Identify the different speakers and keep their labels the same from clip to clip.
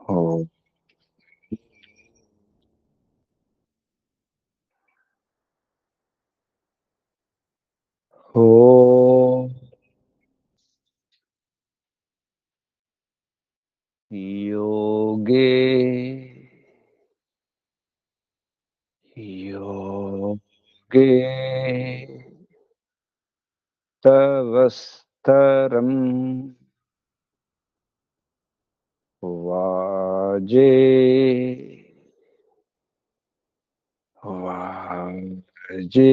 Speaker 1: हो हो योगे योगे तवस्तरम् वाजे वाजे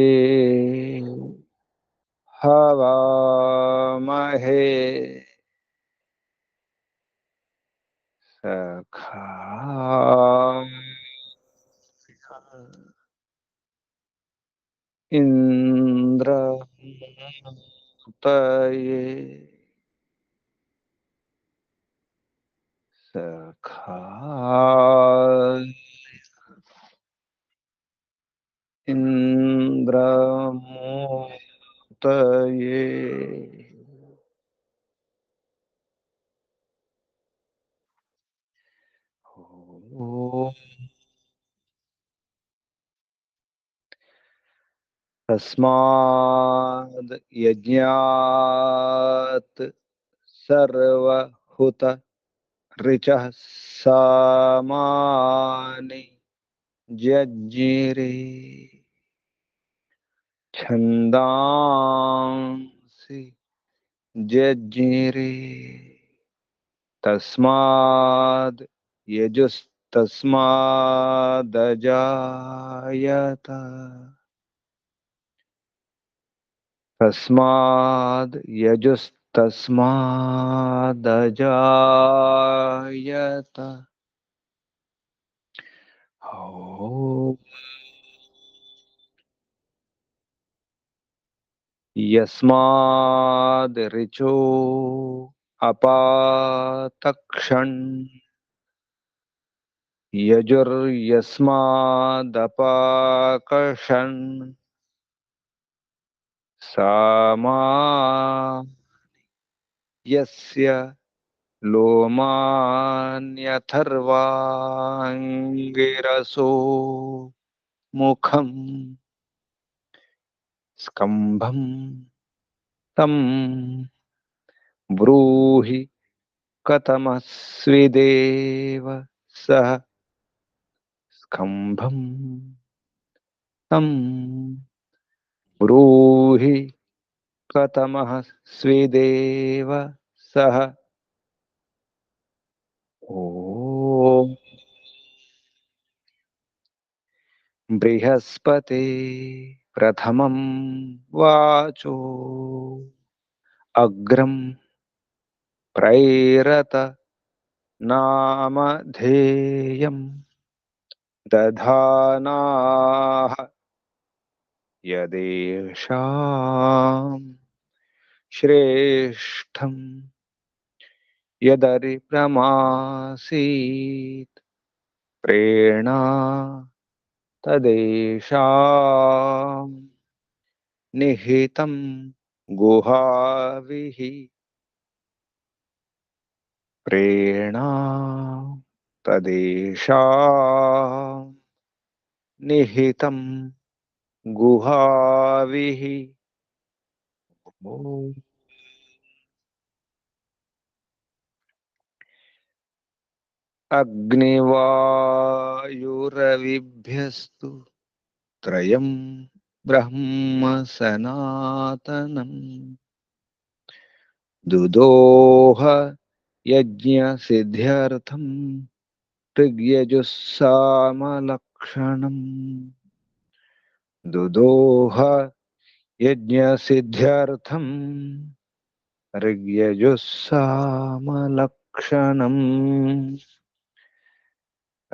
Speaker 1: हवामहे सखा इन्द्रतये सखा इन्द्रमूर्तये ॐ तस्माद् यज्ञात् सर्वहुत ऋचः सामानि जज्ञिरे छन्दांसि जज्ञिरे तस्माद् यजुस्तस्मादजायत तस्माद् यजुस्तस्मादजायत ॐ यस्माद् ऋचो अपातक्षन् यजुर्यस्मादपाकर्षन् सामा यस्य लोमान्यथर्वाङ्गिरसो मुखम् स्कम्भम् तं ब्रूहि कथमस्विदेव सः स्कम्भम् तं ब्रूहि कथमः स्विदेव सः ॐ बृहस्पते प्रथमं वाचो अग्रं प्रैरत नामधेयम् दधानाः यदेषां श्रेष्ठं यदरिप्रमासीत् प्रेरणा तदेषां निहितं गुहाविः प्रेरणा तदेषां निहितं गुहाविः ॐ अग्निवायुरविभ्यस्तु त्रयं ब्रह्म सनातनम् दुदोह यज्ञसिद्ध्यर्थं ऋग्यजुस्सामलक्षणम् दुदोह यज्ञसिद्ध्यर्थं ऋग्यजुस्सामलक्षणम्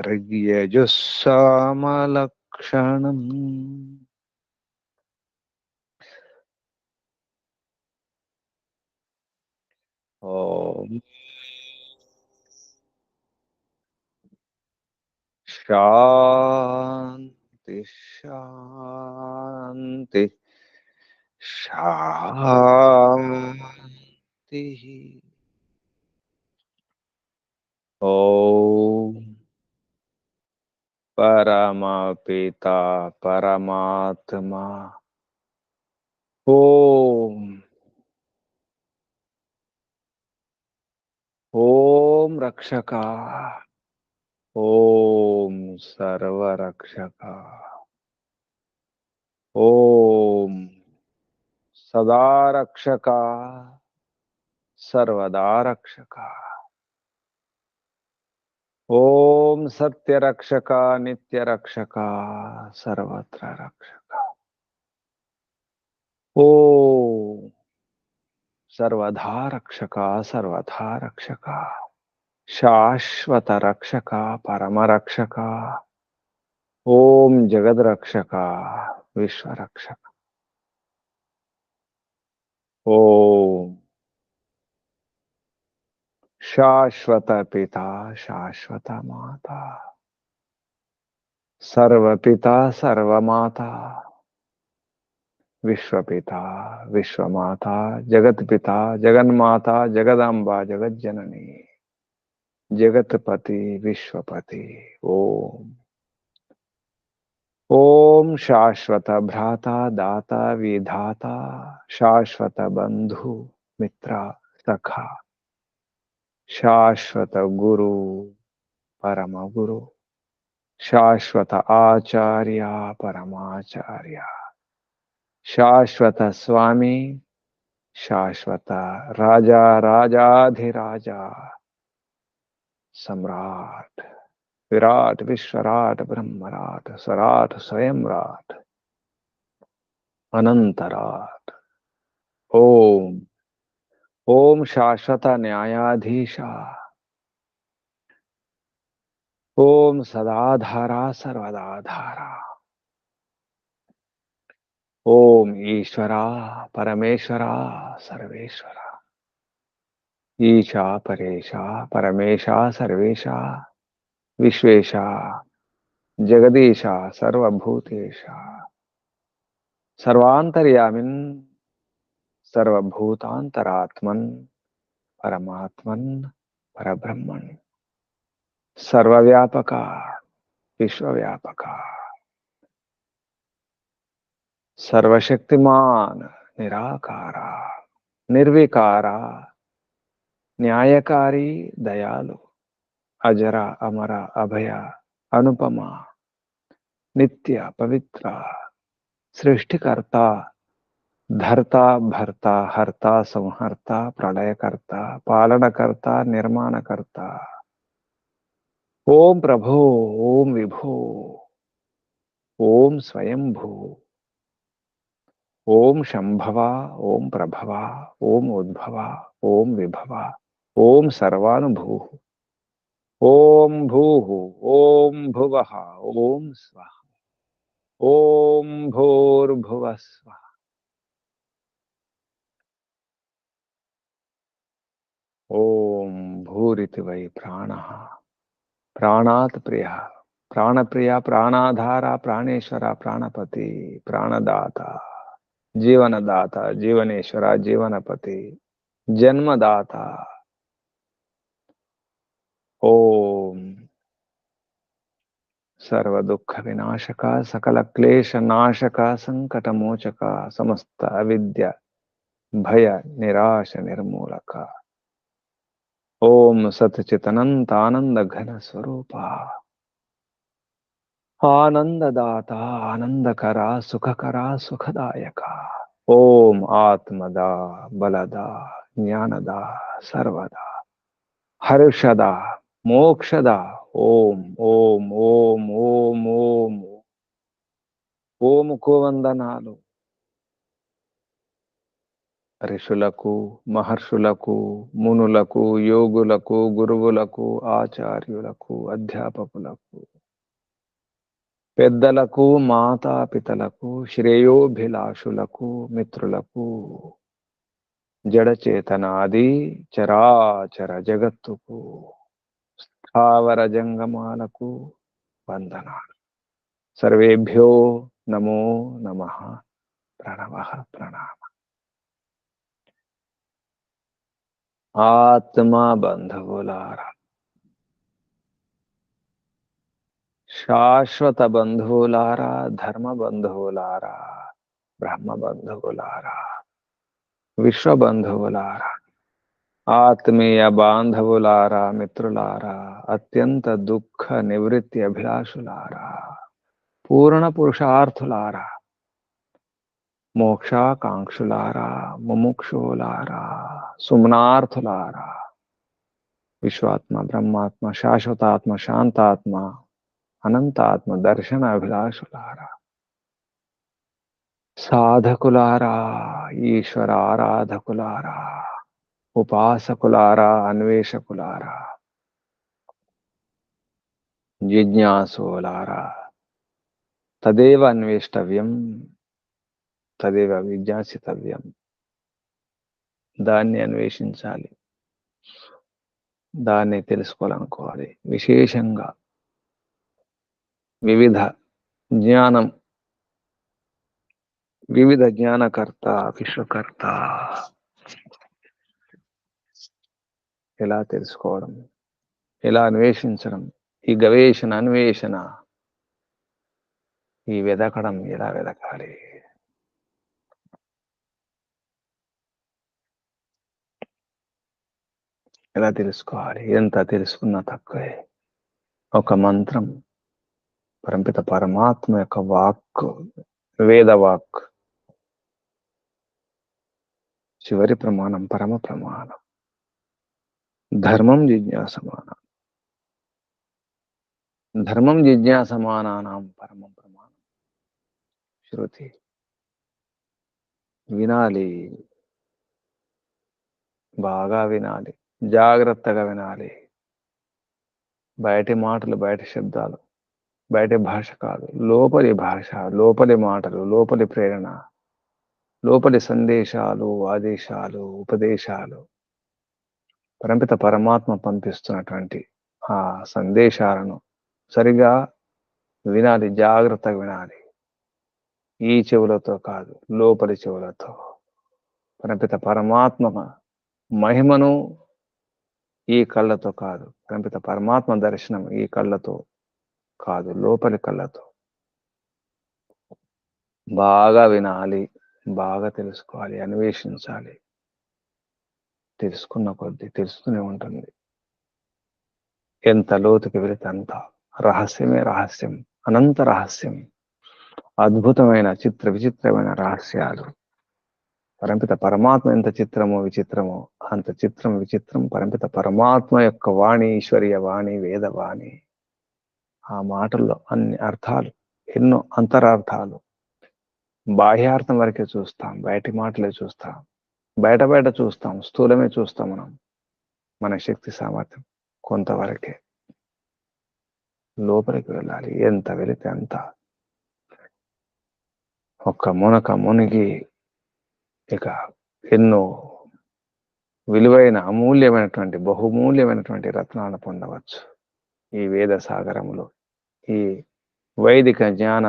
Speaker 1: ऋग्यजुस्सामलक्षणम् ॐ शांति शांति शांति। ॐ परमपिता परमात्मा। ओम। ओम रक्षका। ओम सर्वरक्षका। ओम सदा रक्षका। सर्वदा रक्षका। ओम सत्य रक्षका नित्य रक्षका। सर्वत्र रक्षका। ओम सर्वधा रक्षका सर्वथा रक्षका। शाश्वत रक्षका परम रक्षका। ओम जगद रक्षका विश्व रक्षका। ओम शाश्वत पिता शाश्वत माता। सर्व पिता सर्व माता। विश्व पिता विश्व माता। जगत पिता जगन माता जगदम्बा जगत जननी। जगतपति विश्वपति। ओम। ओम शाश्वत भ्राता दाता विधाता। शाश्वत बंधु मित्र सखा। शाश्वत गुरु परम गुरु। शाश्वत आचार्य परमाचार्य। शाश्वत स्वामी शाश्वत राजा राजाधिराजा। सम्राट विराट विश्वराट ब्रह्मराट सराट स्वयंराट अनंतराट। ओम। ओम शाश्वत न्यायाधीशा। ओम सदाधारा सर्वदाधारा। ओम ईश्वरा परमेश्वरा सर्वेश्वरा। ईशा परेशा परमेशा सर्वेशा। विश्वेशा जगदीशा सर्वभूतेशा। सर्वांतर्यामिन् सर्वभूतांतरात्मन् परमात्मन् परब्रह्मन्। सर्वव्यापका विश्वव्यापका। सर्वशक्तिमान निराकारा निर्विकारा। न्यायकारी दयालु। अजरा अमरा अभया अनुपमा। नित्य पवित्र। सृष्टिकर्ता धर्ता भर्ता हर्ता संहर्ता प्रलयकर्ता पालनकर्ता निर्माणकर्ता। ओम प्रभो ओम विभो ओम स्वयंभू। ओम शंभवा ओम प्रभवा ओम उद्भवा ओम विभवा ओम सर्वानुभू। ओम भूः ओम भुवः ओम स्वः। ओम भूर्भुवः स्वः। ओम भूरिति वै प्राणः। प्राणात् प्रियः प्राणप्रिया प्राणाधारा प्राणेश्वरा प्राणपति प्राणदाता जीवनदाता जीवनेश्वरा जीवनपति जन्मदाता। ओम सर्व दुख विनाशका सकल क्लेश नाशका संकट मोचका समस्त अविद्या भय निराश निर्मूलका। ओम सच्चितनंत आनंद घन स्वरूपा। आनंददाता आनंदकरा सुखकरा सुखदायका। ओम आत्मदा बलदा ज्ञानदा सर्वदा हर्षदा मोक्षदा। ओम ओम ओम ओम ओम ఓం కు వందనాలు. ఋషులకు మహర్షులకు మునులకు యోగులకు గురువులకు ఆచార్యులకు అధ్యాపకులకు పెద్దలకు మాతాపితలకు శ్రేయోభిలాషులకు మిత్రులకు జడచేతనాది చరాచర జగత్తుకు స్థావర జంగమాలకు వందనాలు. సర్వేభ్యో నమో నమః. ప్రణవః ప్రణామ. ఆత్మ బంధువులారా శాశ్వత బంధువులారా, ధర్మ బంధువులారా, బ్రహ్మ బంధువులారా, విశ్వ బంధువులారా, ఆత్మీయ బాంధవులారా, మిత్రులారా, అత్యంత దుఃఖ నివృత్తి అభిలాషులారా, పూర్ణ పురుషార్థులారా, మోక్షాకాంక్షులారా, ముముక్షులారా, సుమనార్థులారా, విశ్వాత్మ, బ్రహ్మాత్మ, శాశ్వతాత్మ, శాంతాత్మ, అనంతాత్మ దర్శన అభిలాషులారా, సాధకులారా, ఈశ్వర ఆరాధకులారా, ఉపాసకులారా, అన్వేషకులారా, జిజ్ఞాసులారా, తదేవ అన్వేష్టవ్యం, తదేవ విజ్ఞాసితవ్యం. దాన్ని అన్వేషించాలి, దాన్ని తెలుసుకోవాలనుకోవాలి. విశేషంగా వివిధ జ్ఞానం, వివిధ జ్ఞానకర్త, విశ్వకర్త ఎలా తెలుసుకోవడం, ఎలా అన్వేషించడం, ఈ గవేషణ, అన్వేషణ, ఈ వెదకడం ఎలా వెదకాలి, ఎలా తెలుసుకోవాలి? ఎంత తెలుసుకున్నా తక్కువే. ఒక మంత్రం, పరంపిత పరమాత్మ యొక్క వాక్, వేదవాక్, చివరి ప్రమాణం, పరమ ప్రమాణం. ధర్మం జిజ్ఞాసమానం, ధర్మం జిజ్ఞాసమానానాం పరమం ప్రమాణం. శృతి వినాలి, బాగా వినాలి, జాగ్రత్తగా వినాలి. బయటి మాటలు, బయట శబ్దాలు, బయటి భాష కాదు, లోపలి భాష, లోపలి మాటలు, లోపలి ప్రేరణ, లోపలి సందేశాలు, ఆదేశాలు, ఉపదేశాలు, పరంపిత పరమాత్మ పంపిస్తున్నటువంటి ఆ సందేశాలను సరిగా వినాలి, జాగ్రత్తగా వినాలి. ఈ చెవులతో కాదు, లోపలి చెవులతో. పరంపిత పరమాత్మ మహిమను ఈ కళ్ళతో కాదు, పరంపిత పరమాత్మ దర్శనం ఈ కళ్ళతో కాదు, లోపలి కళ్ళతో. బాగా వినాలి, బాగా తెలుసుకోవాలి, అన్వేషించాలి. తెలుసుకున్న కొద్దీ తెలుస్తూనే ఉంటుంది. ఎంత లోతుకి వెళితే అంత రహస్యమే రహస్యం, అనంత రహస్యం, అద్భుతమైన చిత్ర విచిత్రమైన రహస్యాలు. పరంపిత పరమాత్మ ఎంత చిత్రమో విచిత్రమో అంత చిత్రం విచిత్రం పరంపిత పరమాత్మ యొక్క వాణి, ఈశ్వరీయ వాణి, వేదవాణి. ఆ మాటల్లో అన్ని అర్థాలు, ఎన్నో అంతరార్థాలు. బాహ్యార్థం వరకే చూస్తాం, బయటి మాటలే చూస్తాం, బయట బయట చూస్తాం, స్థూలమే చూస్తాం. మన శక్తి సామర్థ్యం కొంతవరకే. లోపలికి వెళ్ళాలి, ఎంత వెళితే అంత. ఒక్క మునక మునిగి ఇక ఎన్నో విలువైన, అమూల్యమైనటువంటి, బహుమూల్యమైనటువంటి రత్నాలను పొందవచ్చు ఈ వేద సాగరములో, ఈ వైదిక జ్ఞాన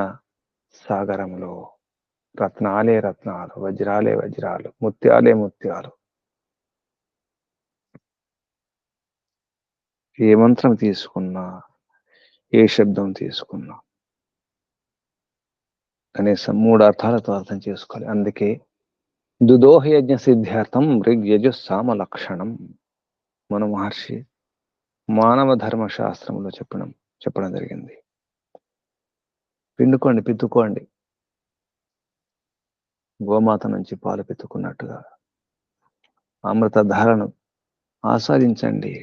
Speaker 1: సాగరంలో. రత్నాలే రత్నాలు, వజ్రాలే వజ్రాలు, ముత్యాలే ముత్యాలు. ఏ మంత్రం తీసుకున్నా, ఏ శబ్దం తీసుకున్నా కనీసం 3 అర్థాలతో అర్థం చేసుకోవాలి. అందుకే దుదోహ యజ్ఞ సిద్ధ్యార్థం ఋగ్యజు సామ లక్షణం మన మహర్షి మానవ ధర్మశాస్త్రంలో చెప్పడం జరిగింది. పిండుకోండి, పిత్తుకోండి, గోమాత నుంచి పాలు పిత్తుకున్నట్టుగా అమృత ధారను ఆస్వాదించండి.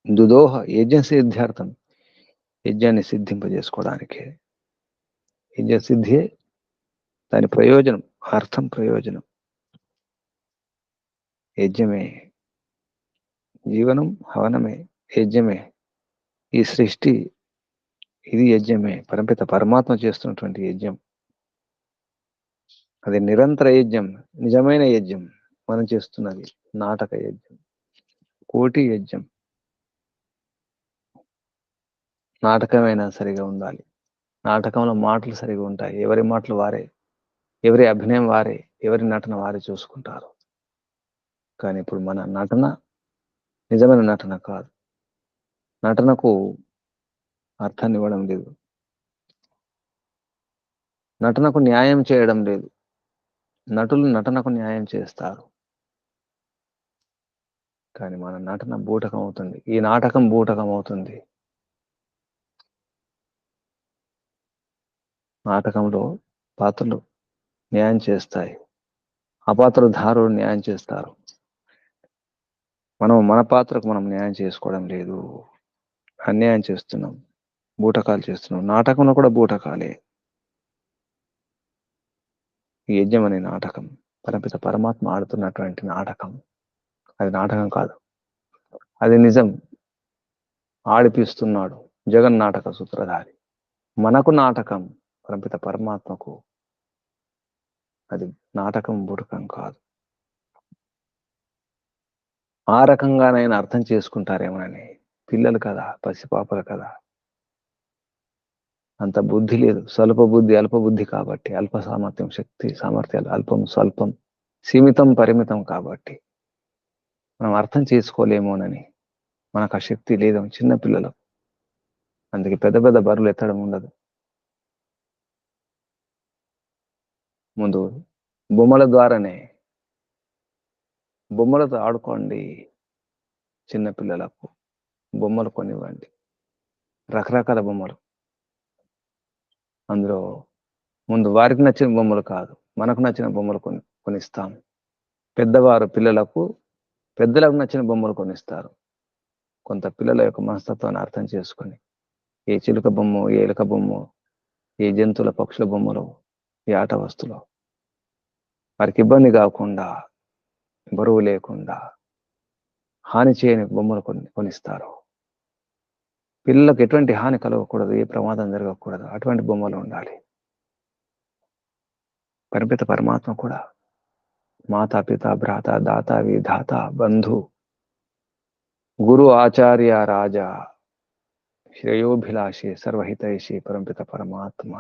Speaker 1: దుదోహ యజ్ఞ సిద్ధ్యార్థం, యజ్ఞాన్ని సిద్ధింపజేసుకోవడానికి. యజ్ఞ సిద్ధియే దాని ప్రయోజనం, అర్థం, ప్రయోజనం. యజ్ఞమే జీవనం, హవనమే యజ్ఞమే. ఈ సృష్టి ఇది యజ్ఞమే, పరంపిత పరమాత్మ చేస్తున్నటువంటి యజ్ఞం. అది నిరంతర యజ్ఞం, నిజమైన యజ్ఞం. మనం చేస్తున్నది నాటక యజ్ఞం, కోటి యజ్ఞం. నాటకమైనా సరిగా ఉండాలి, నాటకంలో మాటలు సరిగా ఉంటాయి. ఎవరి మాటలు వారే, ఎవరి అభినయం వారే, ఎవరి నటన వారే చూసుకుంటారు. కానీ ఇప్పుడు మన నటన నిజమైన నటన కాదు. నటనకు అర్థాన్ని ఇవ్వడం లేదు, నటనకు న్యాయం చేయడం లేదు. నటులు నటనకు న్యాయం చేస్తారు, కానీ మన నటన బూటకం అవుతుంది, ఈ నాటకం బూటకం అవుతుంది. నాటకంలో పాత్రలు న్యాయం చేస్తాయి, అపాత్రధారులు న్యాయం చేస్తారు. మనం మన పాత్రకు మనం న్యాయం చేసుకోవడం లేదు, అన్యాయం చేస్తున్నాం, బూటకాలు చేస్తున్నాం. నాటకంలో కూడా బూటకాలే. ఈ యజ్ఞం అనే నాటకం పరపిత పరమాత్మ ఆడుతున్నటువంటి నాటకం. అది నాటకం కాదు, అది నిజం. ఆడిపిస్తున్నాడు జగన్నాటక సూత్రధారి. మనకు నాటకం, పరపిత పరమాత్మకు అది నాటకం, బూటకం కాదు. ఆ రకంగానైనా అర్థం చేసుకుంటారేమోనని. పిల్లలు కదా, పసిపాపలు కదా, అంత బుద్ధి లేదు. స్వల్ప బుద్ధి, అల్ప బుద్ధి కాబట్టి, అల్ప సామర్థ్యం, శక్తి సామర్థ్యాలు అల్పం, స్వల్పం, సీమితం, పరిమితం కాబట్టి మనం అర్థం చేసుకోలేమోనని. మనకు ఆ శక్తి లేదు చిన్న పిల్లలు. అందుకే పెద్ద పెద్ద బరువులు ఎత్తడం ఉండదు. ముందు బొమ్మల ద్వారానే, బొమ్మలతో ఆడుకోండి. చిన్న పిల్లలకు బొమ్మలు కొనివ్వండి, రకరకాల బొమ్మలు. అందులో ముందు వారికి నచ్చిన బొమ్మలు కాదు, మనకు నచ్చిన బొమ్మలు కొనిస్తాం. పెద్దవారు పిల్లలకు, పెద్దలకు నచ్చిన బొమ్మలు కొనిస్తారు. కొంత పిల్లల యొక్క మనస్తత్వాన్ని అర్థం చేసుకొని, ఏ చిలుక బొమ్మ, ఏ ఎలుక బొమ్మ, ఏ జంతువుల పక్షుల బొమ్మలు, ఏ ఆట వస్తువులు వారికి ఇబ్బంది కాకుండా, బరువు లేకుండా, హాని చేయని బొమ్మలు కొనిస్తారు. పిల్లలకు ఎటువంటి హాని కలగకూడదు, ఏ ప్రమాదం జరగకూడదు, అటువంటి బొమ్మలు ఉండాలి. పరిమిత పరమాత్మ కూడా మాతా పిత భ్రాత దాత విధాత బంధు గురు ఆచార్య రాజా శ్రేయోభిలాషి సర్వహితైషి పరమిత పరమాత్మ.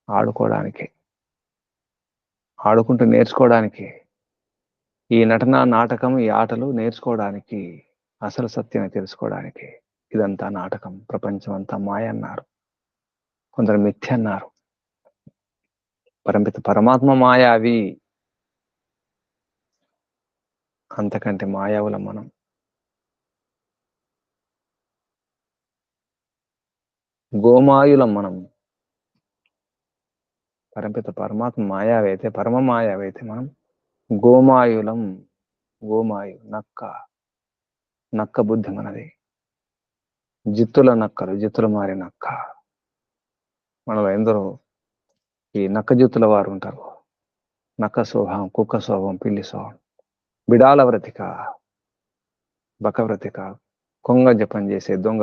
Speaker 1: ఆడుకోవడానికి, ఆడుకుంటూ నేర్చుకోవడానికి, ఈ నటన, నాటకం, ఈ ఆటలు నేర్చుకోవడానికి, అసలు సత్యాన్ని తెలుసుకోవడానికి. ఇదంతా నాటకం, ప్రపంచం అంతా మాయ అన్నారు, కొందరు మిథ్య అన్నారు. పరమిత పరమాత్మ మాయావి, అంతకంటే మాయావులం మనం. గోమాయులం మనం. పరమిత పరమాత్మ మాయావైతే, పరమ మాయావైతే మనం గోమాయులం. గోమాయు నక్క, నక్క బుద్ధి మనది. జిత్తుల నక్కలు, జిత్తుల మారి నక్క. మనలో ఎందరో ఈ నక్క జిత్తుల వారు ఉంటారు. నక్క స్వభావం, కుక్క స్వభావం, పిల్లి స్వభావం, బిడాల వ్రతిక, బక వ్రతిక, కొంగ జపం చేసే, దొంగ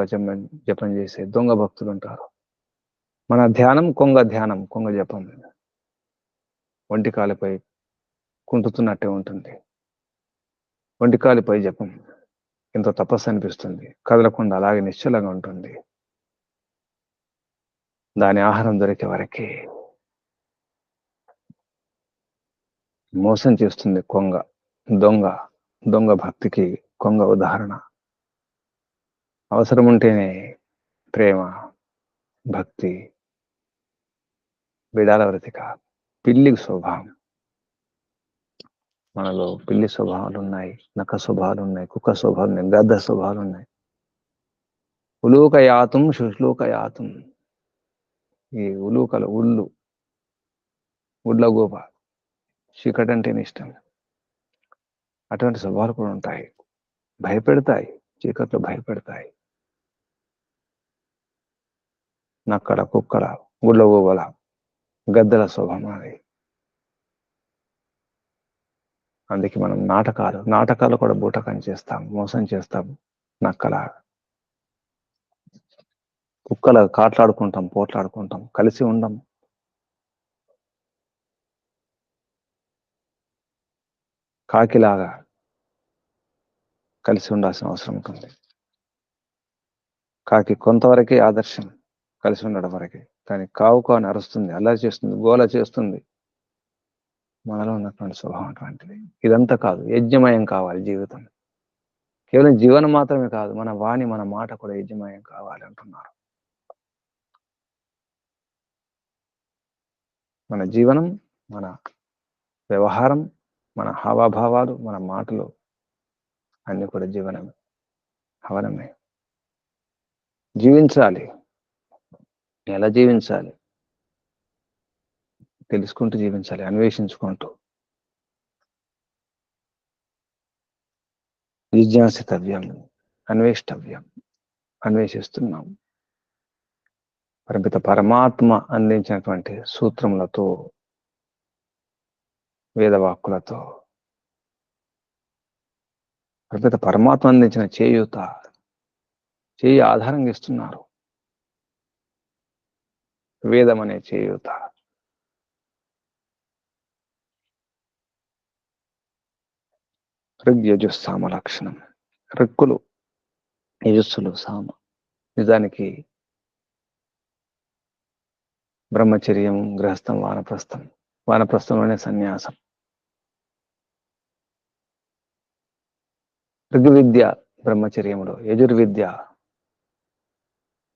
Speaker 1: జపం చేసే దొంగ భక్తులు ఉంటారు. మన ధ్యానం కొంగ ధ్యానం, కొంగ జపం. ఒంటికాలిపై కుంటుతున్నట్టే ఉంటుంది. ఒంటికాలిపై జపం ఎంతో తపస్సు అనిపిస్తుంది, కదలకుండా అలాగే నిశ్చలంగా ఉంటుంది. దాని ఆహారం దొరికే వరకే మోసం చేస్తుంది కొంగ. దొంగ, దొంగ భక్తికి కొంగ ఉదాహరణ. అవసరం ఉంటేనే ప్రేమ, భక్తి. బిడాల వ్రతిక, పిల్లి స్వభావం. మనలో పిల్లి స్వభావాలు ఉన్నాయి, నక్క స్వభావాలు ఉన్నాయి, కుక్క స్వభావాలు ఉన్నాయి, గద్ద స్వభావాలు ఉన్నాయి. ఉలూకయాతం శుశ్లూకయాతం. ఈ ఉలూకలు, ఉడ్ల గోప, చీకటి అంటేనే ఇష్టం. అటువంటి స్వభావాలు కూడా ఉంటాయి, భయపెడతాయి, చీకట్లో భయపెడతాయి. నక్కల, కుక్కల, గుడ్ల గోబల, గద్దల స్వభావం అది. అందుకే మనం నాటకాలు కూడా బూటకం చేస్తాం, మోసం చేస్తాం. నక్కల, కుక్కల కాట్లాడుకుంటాం, పోట్లాడుకుంటాం, కలిసి ఉండం. కాకిలాగా కలిసి ఉండాల్సిన అవసరం ఉంటుంది. కాకి కొంతవరకే ఆదర్శం, కలిసి ఉండడం వరకే. కానీ కావు అని అరుస్తుంది, అల్లరి చేస్తుంది, గోల చేస్తుంది. మనలో ఉన్నటువంటి స్వభావం అటువంటిది. ఇదంతా కాదు, యజ్ఞమయం కావాలి జీవితం. కేవలం జీవనం మాత్రమే కాదు, మన వాణి, మన మాట కూడా యజ్ఞమయం కావాలి అంటున్నారు. మన జీవనం, మన వ్యవహారం, మన హావభావాలు, మన మాటలు అన్ని కూడా జీవనమే, హవనమే. జీవించాలి. ఎలా జీవించాలి? తెలుసుకుంటూ జీవించాలి, అన్వేషించుకుంటూ. జిజ్ఞాసితవ్యం, అన్వేష్టవ్యం, అన్వేషిస్తున్నాం. పరిమిత పరమాత్మ అందించినటువంటి సూత్రములతో, వేదవాక్కులతో, పరిమిత పరమాత్మ అందించిన చేయూత, చేయి ఆధారంగా ఇస్తున్నారు. వేదం అనే చేయూత. ఋగ్యజుస్సామ లక్షణం. ఋక్కులు, యజస్సులు, సామ. నిజానికి బ్రహ్మచర్యం, గృహస్థం, వానప్రస్థం. వానప్రస్థంలోనే సన్యాసం. ఋగ్విద్య బ్రహ్మచర్యంలో, యజుర్విద్య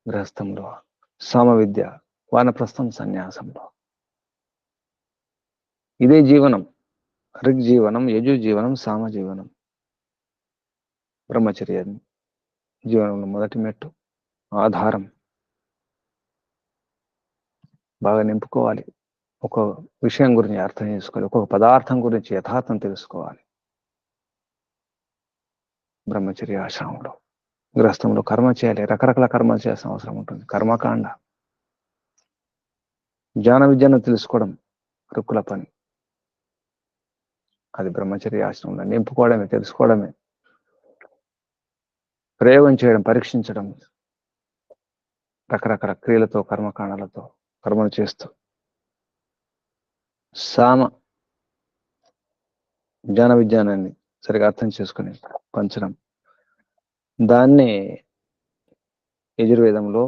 Speaker 1: గృహస్థంలో, సామ విద్య వానప్రస్థం, సన్యాసంలో. ఇదే జీవనం. ఋగ్జీవనం, యజుజీవనం, సామ జీవనం. బ్రహ్మచర్య జీవనంలో మొదటి మెట్టు, ఆధారం. బాగా నింపుకోవాలి. ఒక విషయం గురించి అర్థం చేసుకోవాలి, ఒక్కొక్క పదార్థం గురించి యథార్థం తెలుసుకోవాలి. బ్రహ్మచర్య ఆశ్రమంలో. గృహస్థంలో కర్మ చేయాలి, రకరకాల కర్మలు చేయాల్సిన అవసరం ఉంటుంది. కర్మకాండ. జ్ఞాన విద్యను తెలుసుకోవడం రుక్కుల పని. అది బ్రహ్మచర్య ఆశ్రమంలో నింపుకోవడమే, తెలుసుకోవడమే. ప్రయోగం చేయడం, పరీక్షించడం, రకరకాల క్రియలతో, కర్మకాండాలతో కర్మలు చేస్తూ. సామ జ్ఞాన విజ్ఞానాన్ని సరిగా అర్థం చేసుకుని పంచడం. దాన్ని యజుర్వేదంలో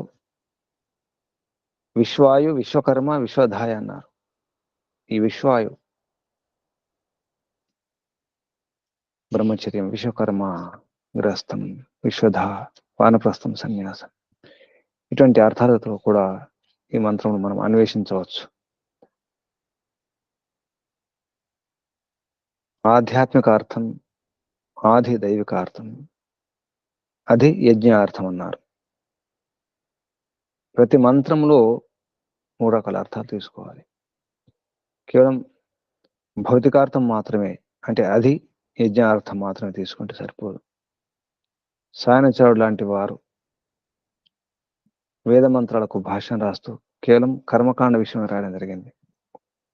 Speaker 1: విశ్వాయు, విశ్వకర్మ, విశ్వధాయ అన్నారు. ఈ విశ్వాయు బ్రహ్మచర్యం, విశ్వకర్మ గృహస్థం, విశ్వధ వానప్రస్థం, సన్యాసం. ఇటువంటి అర్థాలతో కూడా ఈ మంత్రంలో మనం అన్వేషించవచ్చు. ఆధ్యాత్మిక అర్థం, ఆది దైవిక అర్థం, అధి యజ్ఞార్థం అన్నారు. ప్రతి మంత్రంలో 3 రకాల అర్థాలు తీసుకోవాలి. కేవలం భౌతికార్థం మాత్రమే, అంటే అది యజ్ఞార్థం మాత్రమే తీసుకుంటే సరిపోదు. సాయనచారుడు లాంటి వారు వేద మంత్రాలకు భాష్యం రాస్తూ కేవలం కర్మకాండ విషయమే రాయడం జరిగింది.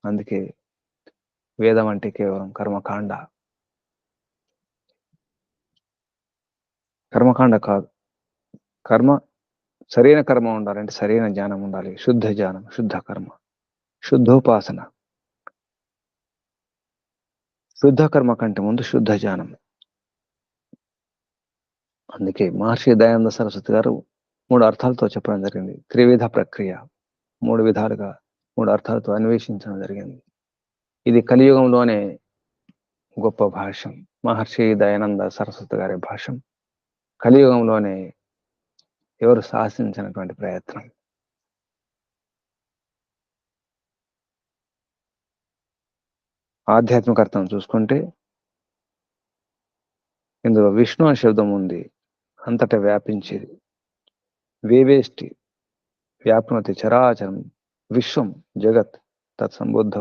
Speaker 1: అందుకే వేదం అంటే కేవలం కర్మకాండ. కర్మకాండ కాదు. కర్మ, సరైన కర్మ ఉండాలంటే సరైన జ్ఞానం ఉండాలి. శుద్ధ జ్ఞానం, శుద్ధ కర్మ, శుద్ధోపాసన. శుద్ధ కర్మ కంటే ముందు శుద్ధ జ్ఞానం. అందుకే మహర్షి దయానంద సరస్వతి గారు 3 అర్థాలతో చెప్పడం జరిగింది. త్రివిధ ప్రక్రియ. 3 విధాలుగా 3 అర్థాలతో అన్వేషించడం జరిగింది. ఇది కలియుగంలోనే గొప్ప భాష్యం. మహర్షి దయానంద సరస్వతి గారి భాష్యం కలియుగంలోనే ఎవరు సాహసించినటువంటి ప్రయత్నం. ఆధ్యాత్మిక అర్థం చూసుకుంటే ఇందులో విష్ణు అనే శబ్దం ఉంది, అంతటా వ్యాపించేది. వేవేష్టి, వ్యాప్నోతి చరాచరం, విశ్వం, జగత్, తత్సంబుద్ధ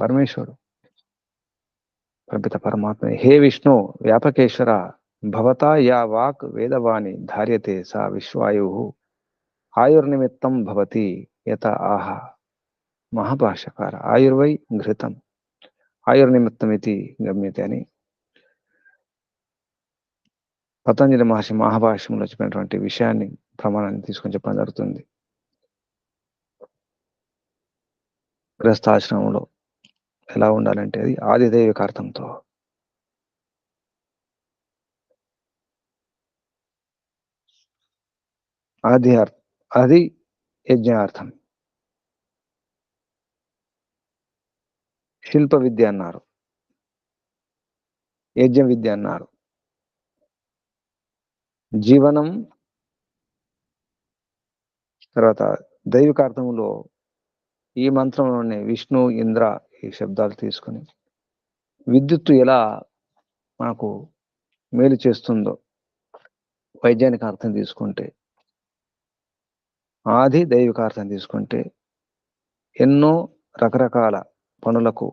Speaker 1: పరమేశ్వరుడు, పరిపిత పరమాత్మ. హే విష్ణు వ్యాపకేశ్వర, భవతా యా వాక్ వేదవాణి ధార్యతే సా విశ్వాయు ఆయుర్నిమిత్తం భవతి యత ఆహ మహాభాష్యకార. ఆయుర్వై ఘృతం, ఆయుర్నిమిత్తం ఇది గమ్యతే అని పతంజలి మహర్షి మహాభాష్యంలో చెప్పినటువంటి విషయాన్ని, ప్రమాణాన్ని తీసుకొని చెప్పడం జరుగుతుంది. గృహస్థాశ్రమంలో ఎలా ఉండాలంటే అది ఆదిదైవిక అర్థంతో. అది యజ్ఞార్థం. శిల్ప విద్య అన్నారు, యజ్ఞ విద్య అన్నారు. జీవనం, తర్వాత దైవికార్థంలో ఈ మంత్రంలోనే విష్ణు, ఇంద్ర ఈ శబ్దాలు తీసుకొని విద్యుత్తు ఎలా మనకు మేలు చేస్తుందో వైజ్ఞానిక అర్థం తీసుకుంటే, ఆది దైవిక అర్థం తీసుకుంటే ఎన్నో రకరకాల పనులకు,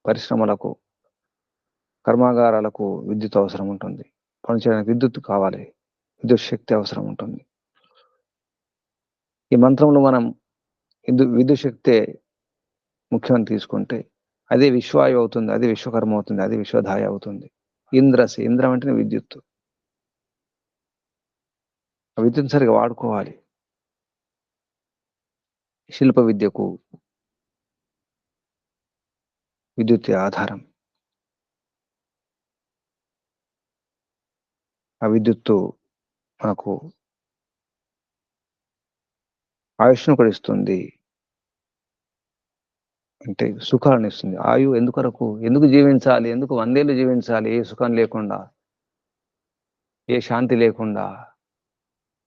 Speaker 1: పరిశ్రమలకు, కర్మాగారాలకు విద్యుత్ అవసరం ఉంటుంది. పనిచేయడానికి విద్యుత్ కావాలి, విద్యుత్ శక్తి అవసరం ఉంటుంది. ఈ మంత్రంలో మనం విద్యుత్ శక్తే ముఖ్యమని తీసుకుంటే అదే విశ్వాయు అవుతుంది, అదే విశ్వకర్మ అవుతుంది, అదే విశ్వధాయ అవుతుంది. ఇంద్రసి, ఇంద్రం అంటేనే విద్యుత్తు. ఆ విద్యుత్ సరిగా వాడుకోవాలి. శిల్ప విద్యకు విద్యుత్ ఆధారం. ఆ విద్యుత్తు మనకు ఆయుష్ను కూడా ఇస్తుంది, అంటే సుఖాలను ఇస్తుంది. ఆయువు ఎందుకొరకు, ఎందుకు జీవించాలి, ఎందుకు 100 ఏళ్ళు జీవించాలి ఏ సుఖం లేకుండా, ఏ శాంతి లేకుండా,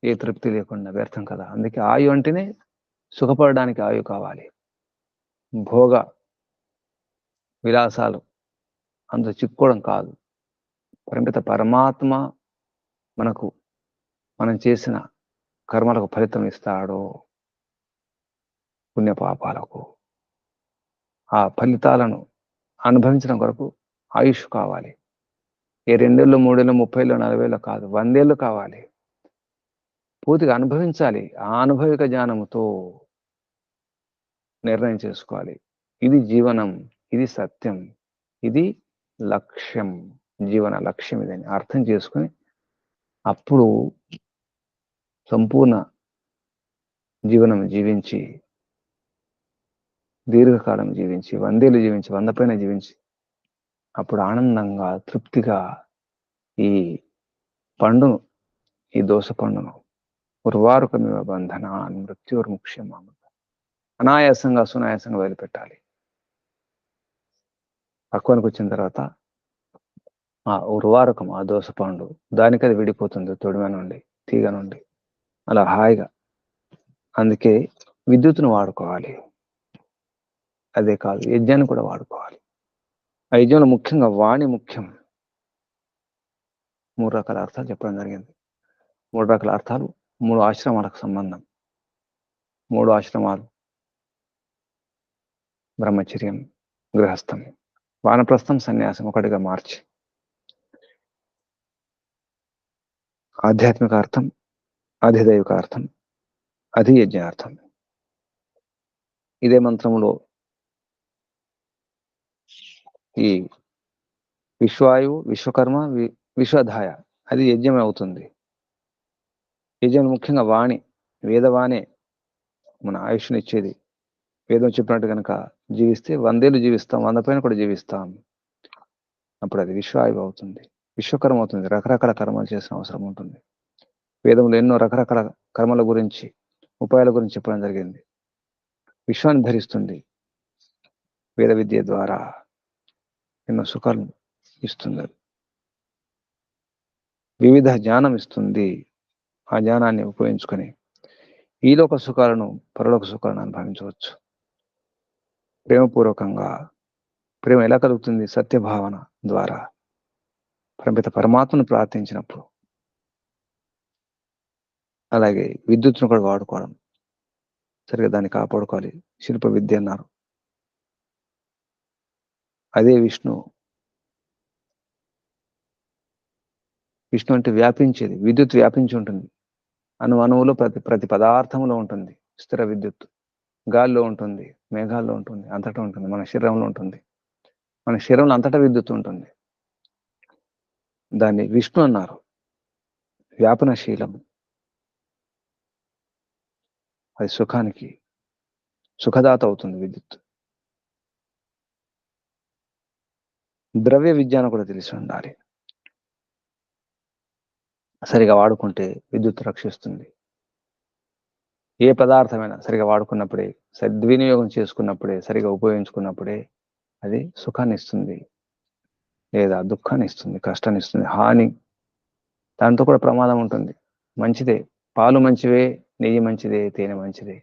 Speaker 1: ఏ తృప్తి లేకుండా? వ్యర్థం కదా. అందుకే ఆయు అంటేనే సుఖపడడానికి ఆయు కావాలి. భోగ విలాసాలు అందులో చిక్కుకోవడం కాదు. పరిమిత పరమాత్మ మనకు మనం చేసిన కర్మలకు ఫలితం ఇస్తాడు, పుణ్యపాపాలకు. ఆ ఫలితాలను అనుభవించడం కొరకు ఆయుష్ కావాలి. ఏ 2 ఏళ్ళు, 3 ఏళ్ళు, 30 ఏళ్ళు, 40 ఏళ్ళు కాదు, 100 ఏళ్ళు కావాలి. పూర్తిగా అనుభవించాలి. ఆ అనుభవిక జ్ఞానముతో నిర్ణయం చేసుకోవాలి. ఇది జీవనం, ఇది సత్యం, ఇది లక్ష్యం, జీవన లక్ష్యం ఇదని అర్థం చేసుకొని అప్పుడు సంపూర్ణ జీవనం జీవించి, దీర్ఘకాలం జీవించి, 100 ఏళ్ళు జీవించి, 100 పైన జీవించి, అప్పుడు ఆనందంగా, తృప్తిగా ఈ పండును, ఈ దోస పండును ఉర్వారుకమివ బంధన మృత్యుర్ముక్ష్యమామ అనాయాసంగా, సునాయాసంగా వదిలిపెట్టాలి. పక్వానికి వచ్చిన తర్వాత ఆ ఉర్వారకం, ఆ దోస పండు దానికి అది విడిపోతుంది తొడిమ నుండి, తీగ నుండి, అలా హాయిగా. అందుకే విద్యుత్తును వాడుకోవాలి. అదే కాదు, యజ్ఞాన్ని కూడా వాడుకోవాలి. ఆ యజ్ఞంలో ముఖ్యంగా వాణి ముఖ్యం. 3 రకాల అర్థాలు చెప్పడం జరిగింది. 3 రకాల అర్థాలు, 3 ఆశ్రమాలకు సంబంధం. 3 ఆశ్రమాలు: బ్రహ్మచర్యం, గృహస్థం, వానప్రస్థం, సన్యాసం ఒకటిగా మార్చి ఆధ్యాత్మిక అర్థం, అధిదైవిక అర్థం, అధియజ్ఞార్థం. ఇదే మంత్రంలో ఈ విశ్వాయువు, విశ్వకర్మ, విశ్వధాయ అది యజ్ఞం అవుతుంది. యజ్ఞం ముఖ్యంగా వాణి, వేదవాణి మన ఆయుష్ని ఇచ్చేది. వేదం చెప్పినట్టు కనుక జీవిస్తే 100 ఏళ్ళు జీవిస్తాం, 100 పైన కూడా జీవిస్తాం. అప్పుడు అది విశ్వాయువు అవుతుంది, విశ్వకర్మ అవుతుంది. రకరకాల కర్మలు చేసిన అవసరం ఉంటుంది. వేదంలో ఎన్నో రకరకాల కర్మల గురించి, ఉపాయాల గురించి చెప్పడం జరిగింది. విశ్వాన్ని ధరిస్తుంది. వేద విద్య ద్వారా ఎన్నో సుఖాలు ఇస్తుంది. వివిధ జ్ఞానం ఇస్తుంది. ఆ జ్ఞానాన్ని ఉపయోగించుకొని ఈలోక సుఖాలను, పరలోక సుఖాలను అనుభవించవచ్చు. ప్రేమపూర్వకంగా. ప్రేమ ఎలా కలుగుతుంది? సత్యభావన ద్వారా, పరిమిత పరమాత్మను ప్రార్థించినప్పుడు. అలాగే విద్యుత్తును కూడా వాడుకోవడం, సరిగ్గా దాన్ని కాపాడుకోవాలి. శిల్ప విద్య అన్నారు. అదే విష్ణు. విష్ణు అంటే వ్యాపించేది. విద్యుత్ వ్యాపించి ఉంటుంది. అణువులో ప్రతి పదార్థంలో ఉంటుంది స్థిర విద్యుత్. గాల్లో ఉంటుంది, మేఘాల్లో ఉంటుంది, అంతటా ఉంటుంది, మన శరీరంలో ఉంటుంది. మన శరీరంలో అంతటా విద్యుత్ ఉంటుంది. దాన్ని విష్ణు అన్నారు. వ్యాపనశీలం. అది సుఖానికి సుఖదాత అవుతుంది విద్యుత్. ద్రవ్య విజ్ఞానం కూడా తెలిసి ఉండాలి. సరిగా వాడుకుంటే విద్యుత్ రక్షిస్తుంది. ఏ పదార్థమైనా సరిగా వాడుకున్నప్పుడే, సద్వినియోగం చేసుకున్నప్పుడే, సరిగా ఉపయోగించుకున్నప్పుడే అది సుఖాన్ని ఇస్తుంది, లేదా దుఃఖాన్ని ఇస్తుంది, కష్టాన్ని ఇస్తుంది, హాని దాంతో కూడా ప్రమాదం ఉంటుంది. మంచిదే, పాలు మంచివే, నెయ్యి మంచిదే, తేనె మంచిదే.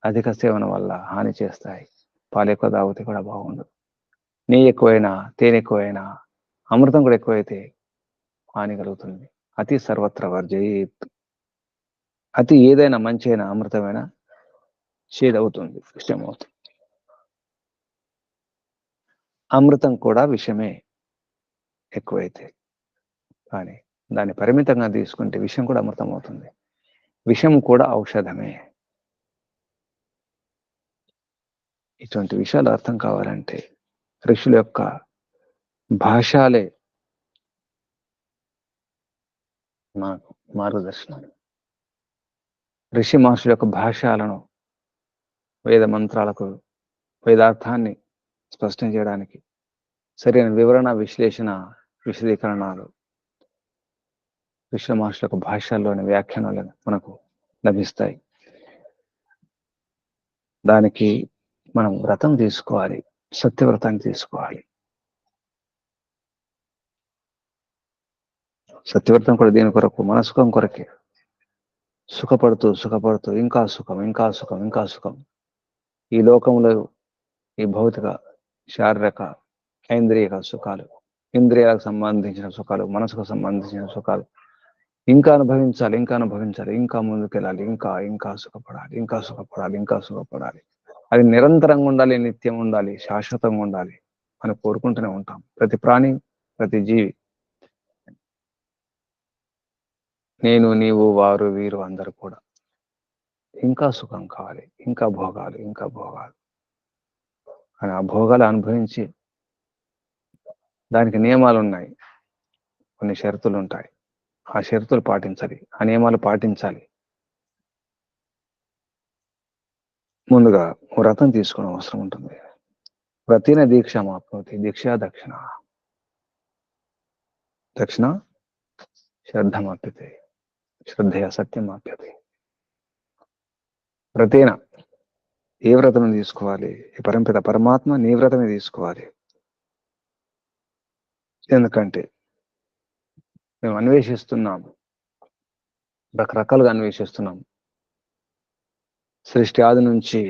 Speaker 1: అధిక సేవన వల్ల హాని చేస్తాయి. పాలు ఎక్కువ తాగితే కూడా బాగుండదు. నెయ్యి ఎక్కువైనా, తేనె ఎక్కువైనా, అమృతం కూడా ఎక్కువైతే హాని కలుగుతుంది. అతి సర్వత్ర వర్జయేత్. అతి ఏదైనా మంచి అయినా అమృతమైన చేదవుతుంది, విషమవుతుంది. అమృతం కూడా విషమే ఎక్కువైతే. కానీ దాన్ని పరిమితంగా తీసుకుంటే విషం కూడా అమృతం అవుతుంది. విషం కూడా ఔషధమే. ఇటువంటి విషయాలు అర్థం కావాలంటే ఋషుల యొక్క భాషాలే మాకు మార్గదర్శనం. ఋషి మహర్షుల యొక్క భాషలను, వేద మంత్రాలకు వేదార్థాన్ని స్పష్టం చేయడానికి సరైన వివరణ, విశ్లేషణ, విశదీకరణలు ఋషుల మహర్షుల యొక్క భాషల్లోని వ్యాఖ్యానాలు మనకు లభిస్తాయి. దానికి మనం వ్రతం తీసుకోవాలి, సత్యవ్రతాన్ని తీసుకోవాలి. సత్యవ్రతం కూడా దేని కొరకు? మన సుఖం కొరకే. సుఖపడుతూ సుఖపడుతూ ఇంకా సుఖం, ఇంకా సుఖం, ఇంకా సుఖం. ఈ లోకంలో ఈ భౌతిక, శారీరక, ఐంద్రియ సుఖాలు, ఇంద్రియాలకు సంబంధించిన సుఖాలు, మనసుకు సంబంధించిన సుఖాలు ఇంకా అనుభవించాలి, ఇంకా అనుభవించాలి, ఇంకా ముందుకెళ్ళాలి, ఇంకా ఇంకా సుఖపడాలి, ఇంకా సుఖపడాలి, ఇంకా సుఖపడాలి. అది నిరంతరంగా ఉండాలి, నిత్యం ఉండాలి, శాశ్వతంగా ఉండాలి అని కోరుకుంటూనే ఉంటాం. ప్రతి ప్రాణి, ప్రతి జీవి. నేను, నీవు, వారు, వీరు అందరూ కూడా ఇంకా సుఖం కావాలి, ఇంకా భోగాలు, ఇంకా భోగాలు. కానీ ఆ భోగాలు అనుభవించి దానికి నియమాలు ఉన్నాయి, కొన్ని షరతులు ఉంటాయి. ఆ షరతులు పాటించాలి, ఆ నియమాలు పాటించాలి. ముందుగా వ్రతం తీసుకోవడం అవసరం ఉంటుంది. వ్రతిన దీక్ష మాప్నోతి, దీక్ష దక్షిణ. దక్షిణ శ్రద్ధమాప్యతే, శ్రద్ధయ సత్యమాప్యతే. వ్రతేన, ఏ వ్రతం తీసుకోవాలి? ఈ పరంపిత పరమాత్మ నీ వ్రతమే తీసుకోవాలి. ఎందుకంటే మేము అన్వేషిస్తున్నాం, రకరకాలుగా అన్వేషిస్తున్నాం. సృష్టి ఆది నుంచి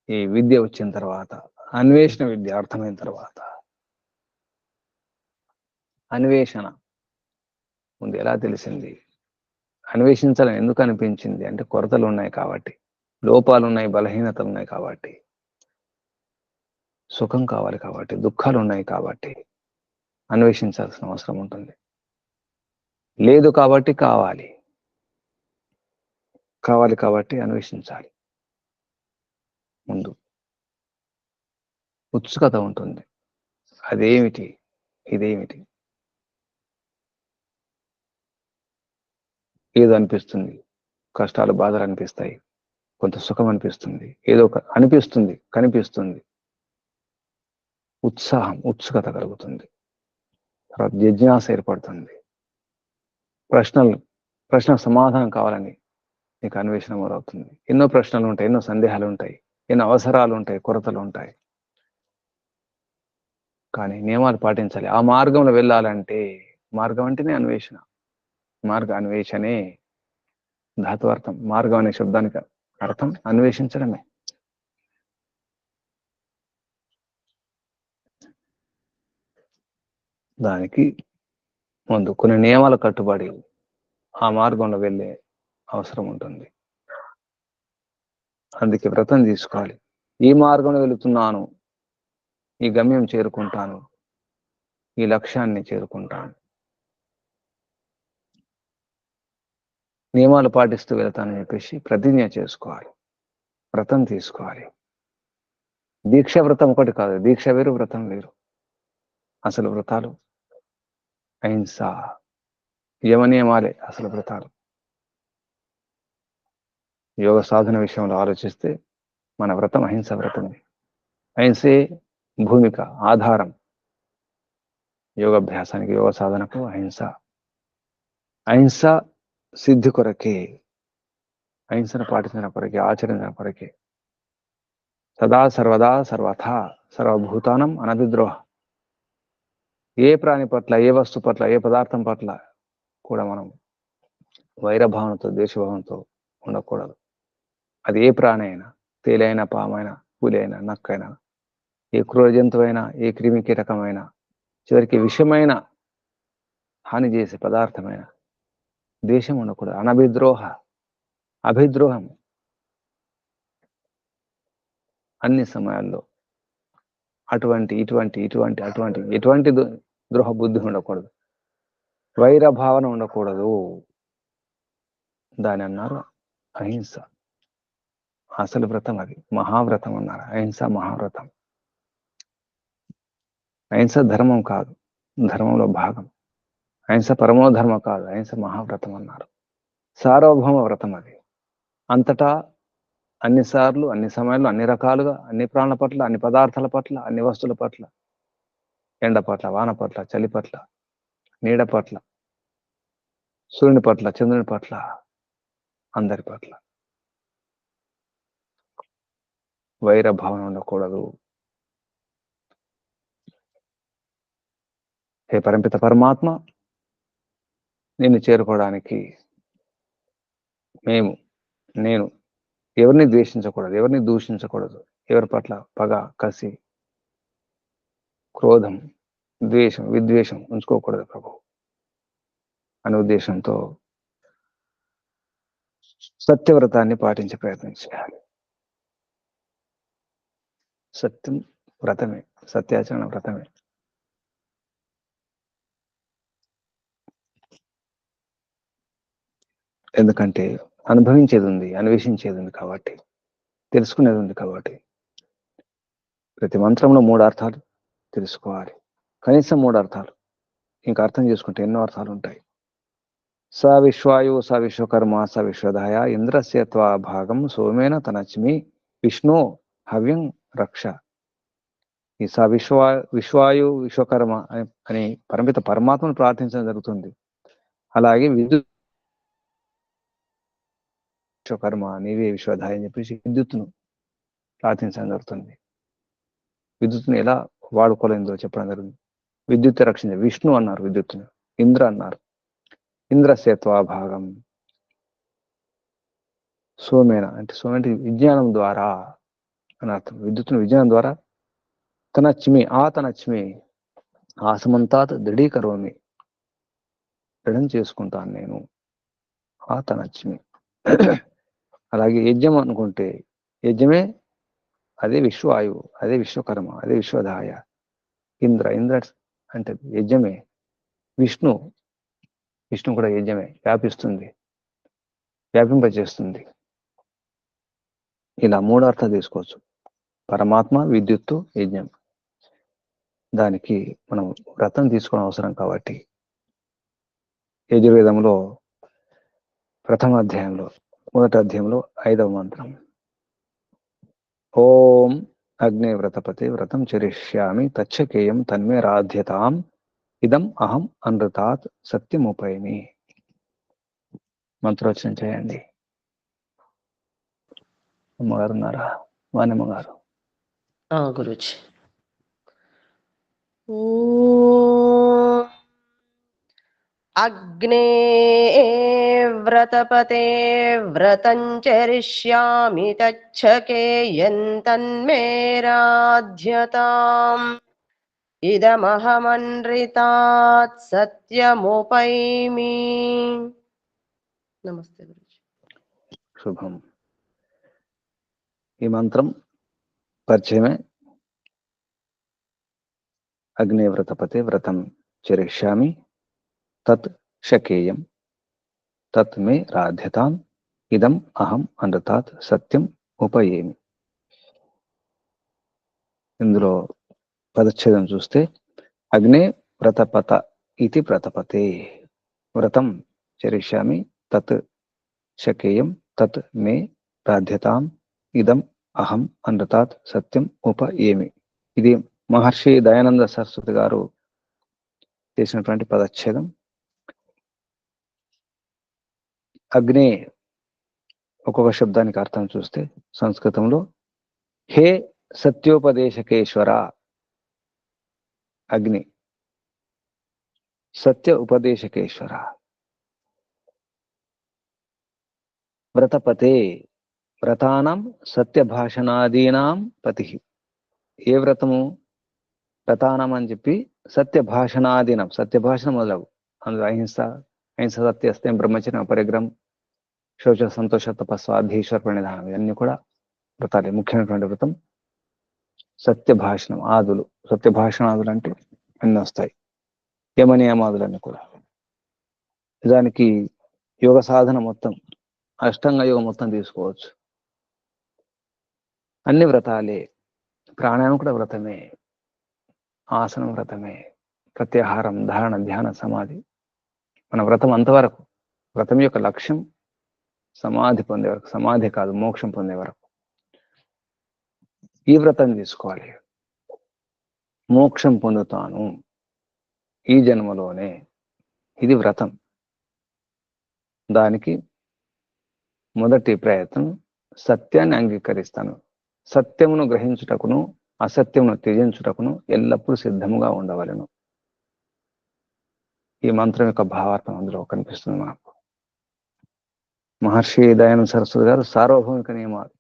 Speaker 1: ఈ విద్య వచ్చిన తర్వాత, అన్వేషణ విద్య అర్థమైన తర్వాత, అన్వేషణ ముందు ఎలా తెలిసింది? అన్వేషించాలని ఎందుకు అనిపించింది అంటే కొరతలు ఉన్నాయి కాబట్టి, లోపాలు ఉన్నాయి, బలహీనతలు ఉన్నాయి కాబట్టి, సుఖం కావాలి కాబట్టి, దుఃఖాలు ఉన్నాయి కాబట్టి అన్వేషించాల్సిన అవసరం ఉంటుంది. లేదు కాబట్టి కావాలి, కావాలి కాబట్టి అన్వేషించాలి. ముందు ఉత్సుకత ఉంటుంది. అదేమిటి, ఇదేమిటి, ఏదో అనిపిస్తుంది, కష్టాలు, బాధలు అనిపిస్తాయి, కొంత సుఖం అనిపిస్తుంది, ఏదో అనిపిస్తుంది, కనిపిస్తుంది. ఉత్సాహం, ఉత్సుకత కలుగుతుంది. తర్వాత జిజ్ఞాస ఏర్పడుతుంది. ప్రశ్న సమాధానం కావాలని నీకు అన్వేషణ మొదలవుతుంది. ఎన్నో ప్రశ్నలు ఉంటాయి, ఎన్నో సందేహాలు ఉంటాయి, ఎన్నో అవసరాలు ఉంటాయి, కొరతలు ఉంటాయి. కానీ నియమాలు పాటించాలి. ఆ మార్గంలో వెళ్ళాలంటే, మార్గం అంటేనే అన్వేషణ. మార్గ అన్వేషణే ధాతువార్థం. మార్గం అనే శబ్దానికి అర్థం అన్వేషించడమే. దానికి ముందు కొన్ని నియమాలు కట్టుబడి ఆ మార్గంలో వెళ్ళే అవసరం ఉంటుంది. అందుకే వ్రతం తీసుకోవాలి. ఈ మార్గంలో వెళుతున్నాను, ఈ గమ్యం చేరుకుంటాను, ఈ లక్ష్యాన్ని చేరుకుంటాను, నియమాలు పాటిస్తూ వెళ్తానని చెప్పేసి ప్రతిజ్ఞ చేసుకోవాలి, వ్రతం తీసుకోవాలి. దీక్ష వ్రతం ఒకటి కాదు, దీక్ష వేరు, వ్రతం వేరు. అసలు వ్రతాలు అహింస, యమ నియమాలే అసలు వ్రతాలు. యోగ సాధన విషయంలో ఆలోచిస్తే మన వ్రతం అహింస వ్రతమే. అహింసే భూమిక, ఆధారం. యోగాభ్యాసానికి, యోగ సాధనకు అహింస. అహింస సిద్ధి కొరకే, అహింసను పాటించిన కొరకే, ఆచరించిన కొరకే. సదా సర్వదా సర్వథా సర్వభూతానం అనభిద్రోహ. ఏ ప్రాణి పట్ల, ఏ వస్తు పట్ల, ఏ పదార్థం పట్ల కూడా మనం వైరభావంతో, ద్వేషభావంతో ఉండకూడదు. అది ఏ ప్రాణి అయినా, తేలైనా, పామైనా, పులి అయినా, నక్కైనా, ఏ క్రూర జంతువైనా, ఏ క్రిమి కీటకమైనా, చివరికి విషమైన హాని చేసే పదార్థమైన ద్వేషం ఉండకూడదు. అభిద్రోహం అన్ని సమయాల్లో ఎటువంటి ద్రోహ బుద్ధి ఉండకూడదు, వైర భావన ఉండకూడదు. దాని అన్నారు అహింస. అసలు వ్రతం అది, మహావ్రతం అన్నారు. అహింస మహావ్రతం. అహింస ధర్మం కాదు, ధర్మంలో భాగం. అహింస పరమోధర్మ కాదు, అహింస మహావ్రతం అన్నారు. సార్వభౌమ వ్రతం అది. అంతటా, అన్నిసార్లు, అన్ని సమయాల్లో, అన్ని రకాలుగా, అన్ని ప్రాణుల పట్ల, అన్ని పదార్థాల పట్ల, అన్ని వస్తువుల పట్ల, ఎండ పట్ల, వాన పట్ల, చలి పట్ల, నీడ పట్ల, సూర్యుని పట్ల, చంద్రుని పట్ల, అందరి పట్ల వైర భావన ఉండకూడదు. హే పరంపిత పరమాత్మ, నిన్ను చేరుకోవడానికి నేను ఎవరిని ద్వేషించకూడదు, ఎవరిని దూషించకూడదు, ఎవరి పట్ల పగ, కసి, క్రోధం, ద్వేషం, విద్వేషం ఉంచుకోకూడదు ప్రభు అనే ఉద్దేశంతో సత్యవ్రతాన్ని పాటించే ప్రయత్నం చేయాలి. సత్యం వ్రతమే, సత్యాచరణ వ్రతమే. ఎందుకంటే అనుభవించేది ఉంది, అన్వేషించేది ఉంది కాబట్టి, తెలుసుకునేది ఉంది కాబట్టి. ప్రతి మంత్రంలో 3 అర్థాలు తెలుసుకోవాలి, కనీసం 3 అర్థాలు. ఇంకా అర్థం చేసుకుంటే ఎన్నో అర్థాలు ఉంటాయి. స విశ్వాయు, స విశ్వకర్మ, స విశ్వధాయ, ఇంద్రస్య త్వా భాగం సోమేన తనచ్మి విష్ణు హవ్యం రక్ష. ఈ స విశ్వాయు, విశ్వకర్మ అని పరమిత పరమాత్మను ప్రార్థించడం జరుగుతుంది. అలాగే విశ్వకర్మ, నీవే విశ్వధాయ అని చెప్పేసి విద్యుత్తును ప్రార్థించడం జరుగుతుంది. విద్యుత్తును ఎలా వాడుకోలేదో చెప్పడం జరుగుతుంది. విద్యుత్ రక్షణ విష్ణు అన్నారు, విద్యుత్తును ఇంద్ర అన్నారు. ఇంద్రస్య త్వా భాగం సోమేన అంటే సోమేంటి విజ్ఞానం ద్వారా అని అర్థం. విద్యుత్తును విజ్ఞానం ద్వారా తనచ్మి ఆసమంతాత్ దృఢీకరోమి, దృఢం చేసుకుంటాను నేను. తనచ్మి. అలాగే యజ్ఞం అనుకుంటే యజ్ఞమే అదే విశ్వాయువు, అదే విశ్వకర్మ, అదే విశ్వధాయ. ఇంద్ర అంటే యజ్ఞమే. విష్ణు కూడా యజ్ఞమే, వ్యాపింపజేస్తుంది. ఇలా 3 అర్థాలు తీసుకోవచ్చు. పరమాత్మ, విద్యుత్తు, యజ్ఞం. దానికి మనం వ్రతం తీసుకోవడం అవసరం కాబట్టి యజుర్వేదంలో ప్రథమ అధ్యాయంలో, మొదటి అధ్యాయంలో 5వ మంత్రం, ఓం అగ్నే వ్రతపతే వ్రతం చరిష్యామి తచ్చకేయం తన్మే రాధ్యతాం ఇదం అహం అనృతాత్ సత్యముపైమి. మంత్రోచ్చరణ చేయండి. అమ్మగారు ఉన్నారా? వాణిమ్మ గారు.
Speaker 2: గురుజీ. అగ్నే వ్రతపతే వ్రతం చరిష్యామి తచ్చకేయం తన్మే రాధ్యతాం ఇదమహమన్రితాత్ సత్యముపైమి. నమస్తే గురుజీ.
Speaker 1: శుభం. ఈ మంత్రం పరిచయమే. అగ్నే వ్రతపతే వ్రతం చరిష్యామి తత్ శకేయం తత్ మే రాధ్యతాం ఇదం అహం అనృతాత్ సత్యం ఉపయేమి. ఇందులో పదచ్ఛేదం చూస్తే అగ్నే వ్రతపత ఇది వ్రతపతే, వ్రతం చరిష్యామి తత్ శకేయం తత్ మే రాధ్యతాం ఇదం అహం అనృతాత్ సత్యం ఉపయేమి. ఇది మహర్షి దయానంద సరస్వతి గారు చేసినటువంటి పదచ్ఛేదం. అగ్నే ఒక్కొక్క శబ్దానికి అర్థం చూస్తే సంస్కృతంలో హే సత్యోపదేశకేశ్వర, అగ్ని సత్య ఉపదేశకేశ్వర వ్రతపతే వ్రతానాం సత్యభాషణాదీనాం పతి. ఏ వ్రతము? వ్రతానం అని చెప్పి సత్యభాషణాదీనం, సత్యభాషణ మొదలవు. అందులో అహింస, అహింస సత్యస్తం బ్రహ్మచర్యం పరిగ్రహం శౌచ సంతోష తపస్వాధీశ్వర ప్రణిధానం, ఇవన్నీ కూడా వ్రతాలే. ముఖ్యమైనటువంటి వ్రతం సత్యభాషణం ఆదులు. సత్యభాషణాదులు అంటే అన్ని వస్తాయి, యమనియమాదులన్నీ కూడా. నిజానికి యోగ సాధన మొత్తం, అష్టాంగ యోగం మొత్తం తీసుకోవచ్చు, అన్ని వ్రతాలే. ప్రాణాయామం కూడా వ్రతమే, ఆసనం వ్రతమే, ప్రత్యాహారం, ధారణ, ధ్యాన, సమాధి మన వ్రతం అంతవరకు. వ్రతం యొక్క లక్ష్యం సమాధి పొందే వరకు, సమాధి కాదు మోక్షం పొందే వరకు ఈ వ్రతం తీసుకోవాలి. మోక్షం పొందుతాను ఈ జన్మలోనే, ఇది వ్రతం. దానికి మొదటి ప్రయత్నం సత్యాన్ని అంగీకరిస్తాను. సత్యమును గ్రహించుటకును అసత్యమును త్యజించుటకును ఎల్లప్పుడూ సిద్ధముగా ఉండవలెను. ఈ మంత్రం యొక్క భావార్థం అందులో కనిపిస్తుంది మనకు. మహర్షి దయానంద సరస్వతి గారు సార్వభౌమిక నియమాలు,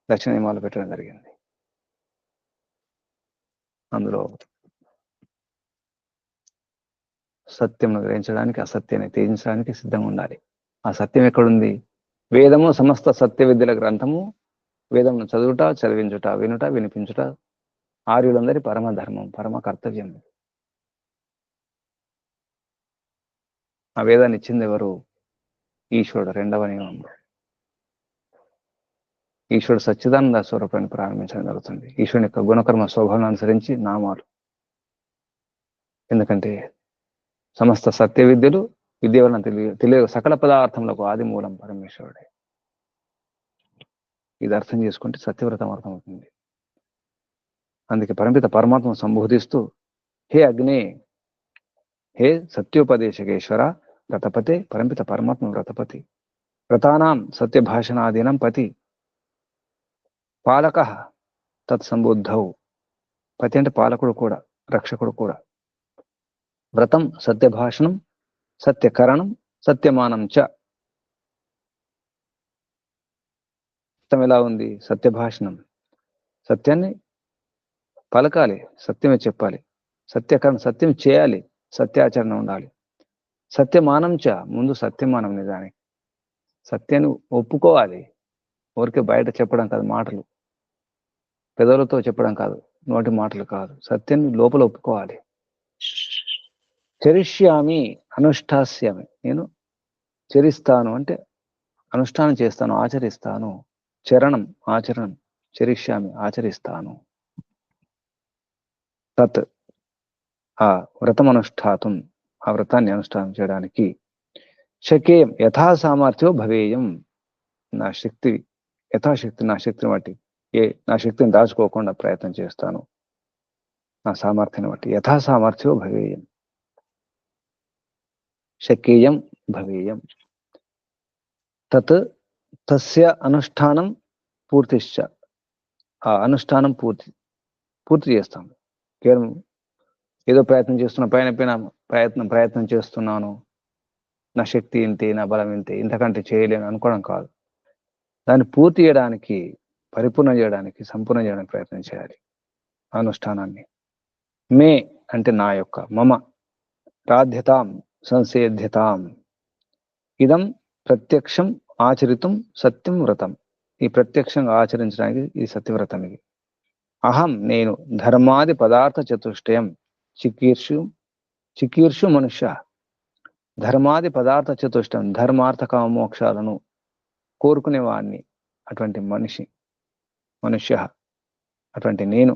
Speaker 1: దక్షిణ నియమాలు పెట్టడం జరిగింది. అందులో సత్యమును గ్రహించడానికి అసత్యాన్ని త్యజించడానికి సిద్ధంగా ఉండాలి. ఆ సత్యం ఎక్కడుంది? వేదము సమస్త సత్య విద్యల గ్రంథము. వేదమును చదువుట, చదివించుట, వినుట, వినిపించుట ఆర్యులందరి పరమ ధర్మం, పరమ కర్తవ్యం. ఆ వేదాన్ని ఇచ్చింది ఎవరు? ఈశ్వరుడు. రెండవ నియమంలో ఈశ్వరుడు సచ్చిదానంద స్వరూపాన్ని ప్రారంభించడం జరుగుతుంది. ఈశ్వరుని యొక్క గుణకర్మ స్వభావం అనుసరించి నామాలు. ఎందుకంటే సమస్త సత్య విద్యలు విద్య వలన తెలియ సకల పదార్థములకు ఆది మూలం పరమేశ్వరుడే. ఇది అర్థం చేసుకుంటే సత్యవ్రతం అర్థమవుతుంది. అందుకే పరమిత పరమాత్మ సంబోధిస్తూ, హే అగ్నే, హే సత్యోపదేశకేశ్వర వ్రతపతే, పరమిత పరమాత్మ వ్రతపతి, వ్రతానాం సత్యభాషణాదీనం పతి, పాలక తత్ సంబుద్ధౌ. పతి అంటే పాలకుడు కూడా, రక్షకుడు కూడా. వ్రతం సత్యభాషణం, సత్యకరణం, సత్యమానం చ. వ్రతం ఎలా ఉంది? సత్యభాషణం, సత్యాన్ని పలకాలి, సత్యమే చెప్పాలి. సత్యకరణం, సత్యం చేయాలి, సత్యాచరణ ఉండాలి. సత్యమానం చ, ముందు సత్యమానం. నిజానికి సత్యాన్ని ఒప్పుకోవాలి. ఊరికే బయట చెప్పడం కాదు, మాటలు పెదవులతో చెప్పడం కాదు, నోటి మాటలు కాదు, సత్యాన్ని లోపల ఒప్పుకోవాలి. చరిష్యామి అనుష్ఠాస్యామి, నేను చరిస్తాను అంటే అనుష్ఠానం చేస్తాను, ఆచరిస్తాను. చరణం ఆచరణం, చరిష్యామి ఆచరిస్తాను. తత్ ఆ వ్రతం అనుష్ఠాతం, ఆ వ్రతాన్ని అనుష్ఠానం చేయడానికి శకేయం యథా సామర్థ్యో భవేయం, నా శక్తి యథాశక్తి, నా శక్తిని బట్టి, నా శక్తిని దాచుకోకుండా ప్రయత్నం చేస్తాను. నా సామర్థ్యాన్ని బట్టి యథా సామర్థ్యో భవేయం, శకేయం భవేయం. తత్ తస్య అనుష్ఠానం పూర్తిశ్చ, ఆ అనుష్ఠానం పూర్తి చేస్తాం. కేవలం ఏదో ప్రయత్నం చేస్తున్నా, పైన ప్రయత్నం చేస్తున్నాను, నా శక్తి ఇంతే, నా బలం ఇంతే, ఇంతకంటే చేయలేను అనుకోవడం కాదు. దాన్ని పూర్తి చేయడానికి, పరిపూర్ణ చేయడానికి, సంపూర్ణ చేయడానికి ప్రయత్నం చేయాలి అనుష్ఠానాన్ని. మే అంటే నా యొక్క, మమ రాధ్యతాం సంసేధ్యతాం, ఇదం ప్రత్యక్షం ఆచరితం సత్యం వ్రతం. ఈ ప్రత్యక్షంగా ఆచరించడానికి ఈ సత్యవ్రతం. ఇది అహం నేను, ధర్మాది పదార్థ చతుష్టయం చికీర్షు మనుష్య. ధర్మాది పదార్థ చతుష్టయం, ధర్మార్థ కామ మోక్షాలను కోరుకునేవాడిని, అటువంటి మనుష్య అటువంటి నేను.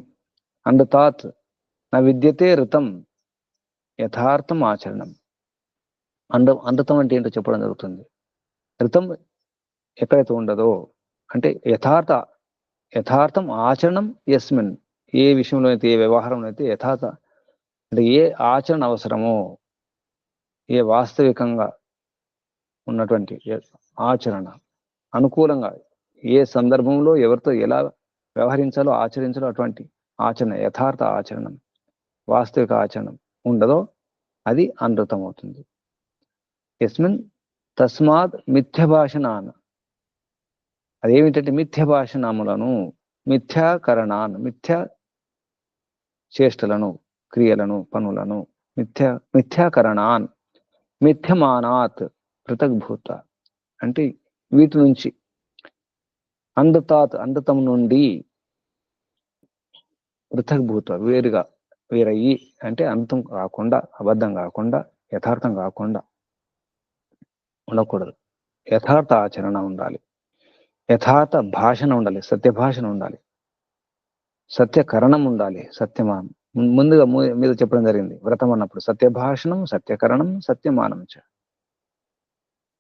Speaker 1: అందుతాత్ నా విద్యతే ఋతం యథార్థం ఆచరణం. అనృతం అంటే ఏంటో చెప్పడం జరుగుతుంది. ఋతం ఎక్కడైతే ఉండదో అంటే యథార్థం ఆచరణం యస్మిన్, ఏ విషయంలో అయితే, ఏ వ్యవహారంలో అయితే యథార్థ అంటే ఏ ఆచరణ అవసరమో, ఏ వాస్తవికంగా ఉన్నటువంటి ఆచరణ అనుకూలంగా, ఏ సందర్భంలో ఎవరితో ఎలా వ్యవహరించాలో, ఆచరించాలో అటువంటి ఆచరణ, యథార్థ ఆచరణం, వాస్తవిక ఆచరణం ఉండదో అది అనృతం అవుతుంది. యస్మిన్ తస్మాత్ మిథ్య భాషణాన్, అదేమిటంటే మిథ్య భాషణములను, మిథ్యాకరణాన్, మిథ్యా చేష్టలను, క్రియలను, పనులను, మిథ్యాకరణాన్, మిథ్యమానాత్ పృథగ్భూత, అంటే వీటి నుంచి, అనృతాత్ అనృతం నుండి, పృథగ్భూత వేరయ్యి, అంటే అంతం కాకుండా, అబద్ధం కాకుండా, యథార్థం కాకుండా ఉండకూడదు. యథార్థ ఆచరణ ఉండాలి, యథార్థ భాషణ ఉండాలి, సత్య భాషణ ఉండాలి, సత్యకరణం ఉండాలి. సత్యమానం ముందుగా మీద చెప్పడం జరిగింది. వ్రతం అన్నప్పుడు సత్యభాషణం, సత్యకరణం, సత్యమానం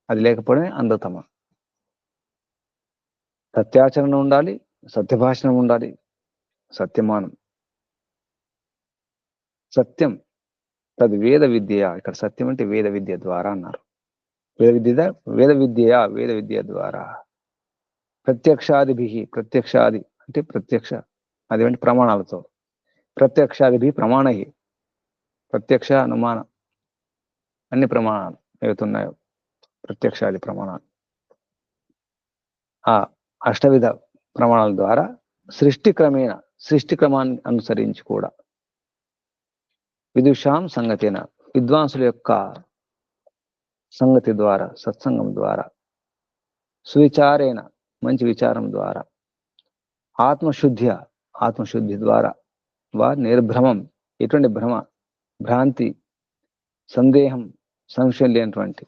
Speaker 1: అది లేకపోవడమే అనృతమ. సత్యాచరణ ఉండాలి, సత్యభాషణం ఉండాలి, సత్యమానం. సత్యం తది వేద విద్య, ఇక్కడ సత్యం అంటే వేద విద్య ద్వారా అన్నారు. వేద విద్య ద్వారా, ప్రత్యక్షాదిభి, ప్రత్యక్షాది అంటే ప్రత్యక్ష, అది అంటే ప్రమాణాలతో, ప్రత్యక్షాదిభి ప్రమాణై, ప్రత్యక్ష అనుమాన అన్ని ప్రమాణాలు ఏవైతున్నాయో ప్రత్యక్షాది ప్రమాణాలు, ఆ అష్టవిధ ప్రమాణాల ద్వారా సృష్టి క్రమాన్ని అనుసరించి కూడా, విదుషాం సంగతేన, విద్వాంసుల యొక్క సంగతి ద్వారా, సత్సంగం ద్వారా, సువిచారేణ మంచి విచారం ద్వారా, ఆత్మశుద్ధి ద్వారా, నిర్భ్రమం ఎటువంటి భ్రాంతి, సందేహం, సంశయం లేనటువంటి,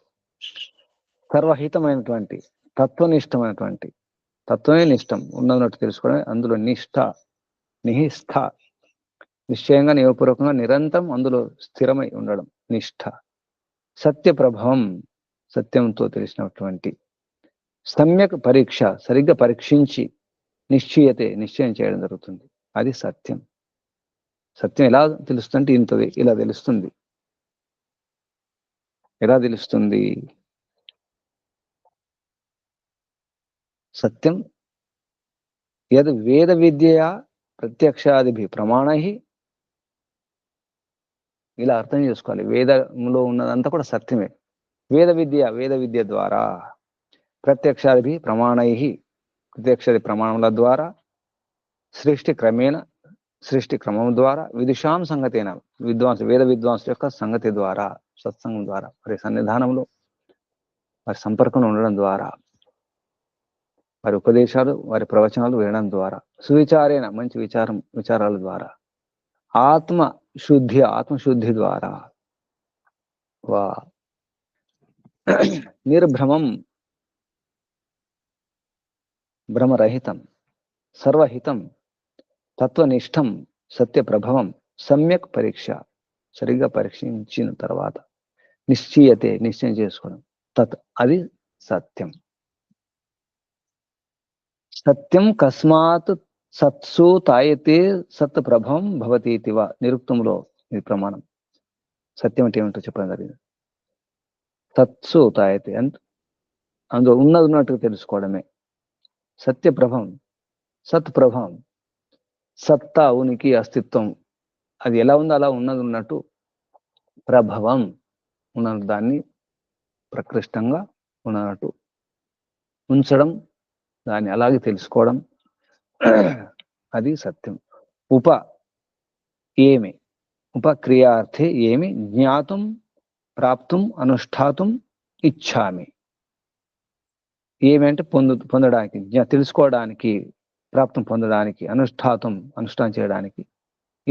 Speaker 1: సర్వహితమైనటువంటి, తత్వనిష్టమైనటువంటి, తత్వమే నిష్టం, ఉన్నట్టు తెలుసుకోవడమే అందులో నిహిస్థ, నిశ్చయంగా నియమపూర్వకంగా నిరంతరం అందులో స్థిరమై ఉండడం నిష్ఠ. సత్య ప్రభావం, సత్యంతో తెలిసినటువంటి, సమ్యక్ పరీక్ష, సరిగ్గా పరీక్షించి, నిశ్చయం చేయడం జరుగుతుంది. అది సత్యం. సత్యం ఎలా తెలుస్తుందంటే ఇలా తెలుస్తుంది. ఎలా తెలుస్తుంది? సత్యం యద్ వేద విద్యయా ప్రత్యక్షాదిభి ప్రమాణై, ఇలా అర్థం చేసుకోవాలి. వేదంలో ఉన్నదంతా కూడా సత్యమే. వేద విద్య ద్వారా, ప్రత్యక్షాదిభి ప్రమాణై, ప్రత్యక్షాది ప్రమాణముల ద్వారా, సృష్టి క్రమం ద్వారా, విదుషాం సంగతేన, వేద విద్వాంసుల యొక్క సంగతి ద్వారా, సత్సంగం ద్వారా, వారి సన్నిధానంలో వారి సంపర్కంలో ఉండడం ద్వారా, వారి ఉపదేశాలు, వారి ప్రవచనాలు వినడం ద్వారా, సువిచారేణ మంచి విచారాల ద్వారా, ఆత్మశుద్ధి ద్వారా, నిర్భ్రమం భ్రమరహితం, సర్వహితం, తత్వనిష్టం, సత్యప్రభవం, సమ్యక్ పరీక్ష, సరిగ్గా పరీక్షించిన తర్వాత, నిశ్చయం చేసుకోవడం, అది సత్యం. సత్యం కస్మాత్ సత్సు తాయతే సత్ ప్రభవం భవతి ఇతివా, నిరుక్తంలో ఇది ప్రమాణం. సత్యం అంటే ఏమిటో చెప్పడం జరిగింది. సత్సు తాయతే అందులో ఉన్నట్టుగా తెలుసుకోవడమే సత్యప్రభం, సత్ప్రభం, సత్తా, ఉనికి, అస్తిత్వం, అది ఎలా ఉందో అలా ఉన్నట్టు, ప్రభవం ఉన్న దాన్ని ప్రకృష్టంగా ఉన్నట్టు ఉంచడం, దాన్ని అలాగే తెలుసుకోవడం, అది సత్యం. ఉపక్రియార్థే ఏమి జ్ఞాతం ప్రాప్తుం అనుష్ఠాతుం ఇచ్చామి. ఏమి అంటే పొందడానికి, తెలుసుకోవడానికి, ప్రాప్తం పొందడానికి, అనుష్ఠానం చేయడానికి,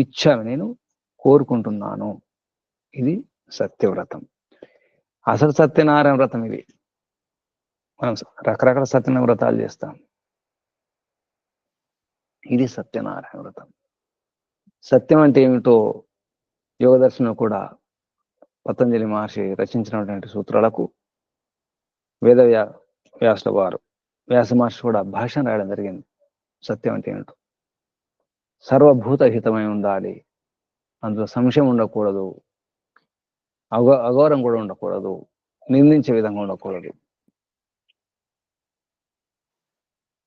Speaker 1: ఇచ్చామి నేను కోరుకుంటున్నాను. ఇది సత్యవ్రతం. అసలు సత్యనారాయణ వ్రతం ఇది. మనం రకరకాల సత్యనారాయణ వ్రతాలు చేస్తాం. ఇది సత్యనారాయణ వ్రతం. సత్యం అంటే ఏమిటో యోగదర్శనం కూడా పతంజలి మహర్షి రచించినటువంటి సూత్రాలకు వ్యాసుల వారు, వ్యాస మహర్షి కూడా భాషణ రాయడం జరిగింది. సత్యం అంటే ఏమిటో సర్వభూత హితమై ఉండాలి, అందులో సంశయం ఉండకూడదు, అఘోరం కూడా ఉండకూడదు, నిందించే విధంగా ఉండకూడదు,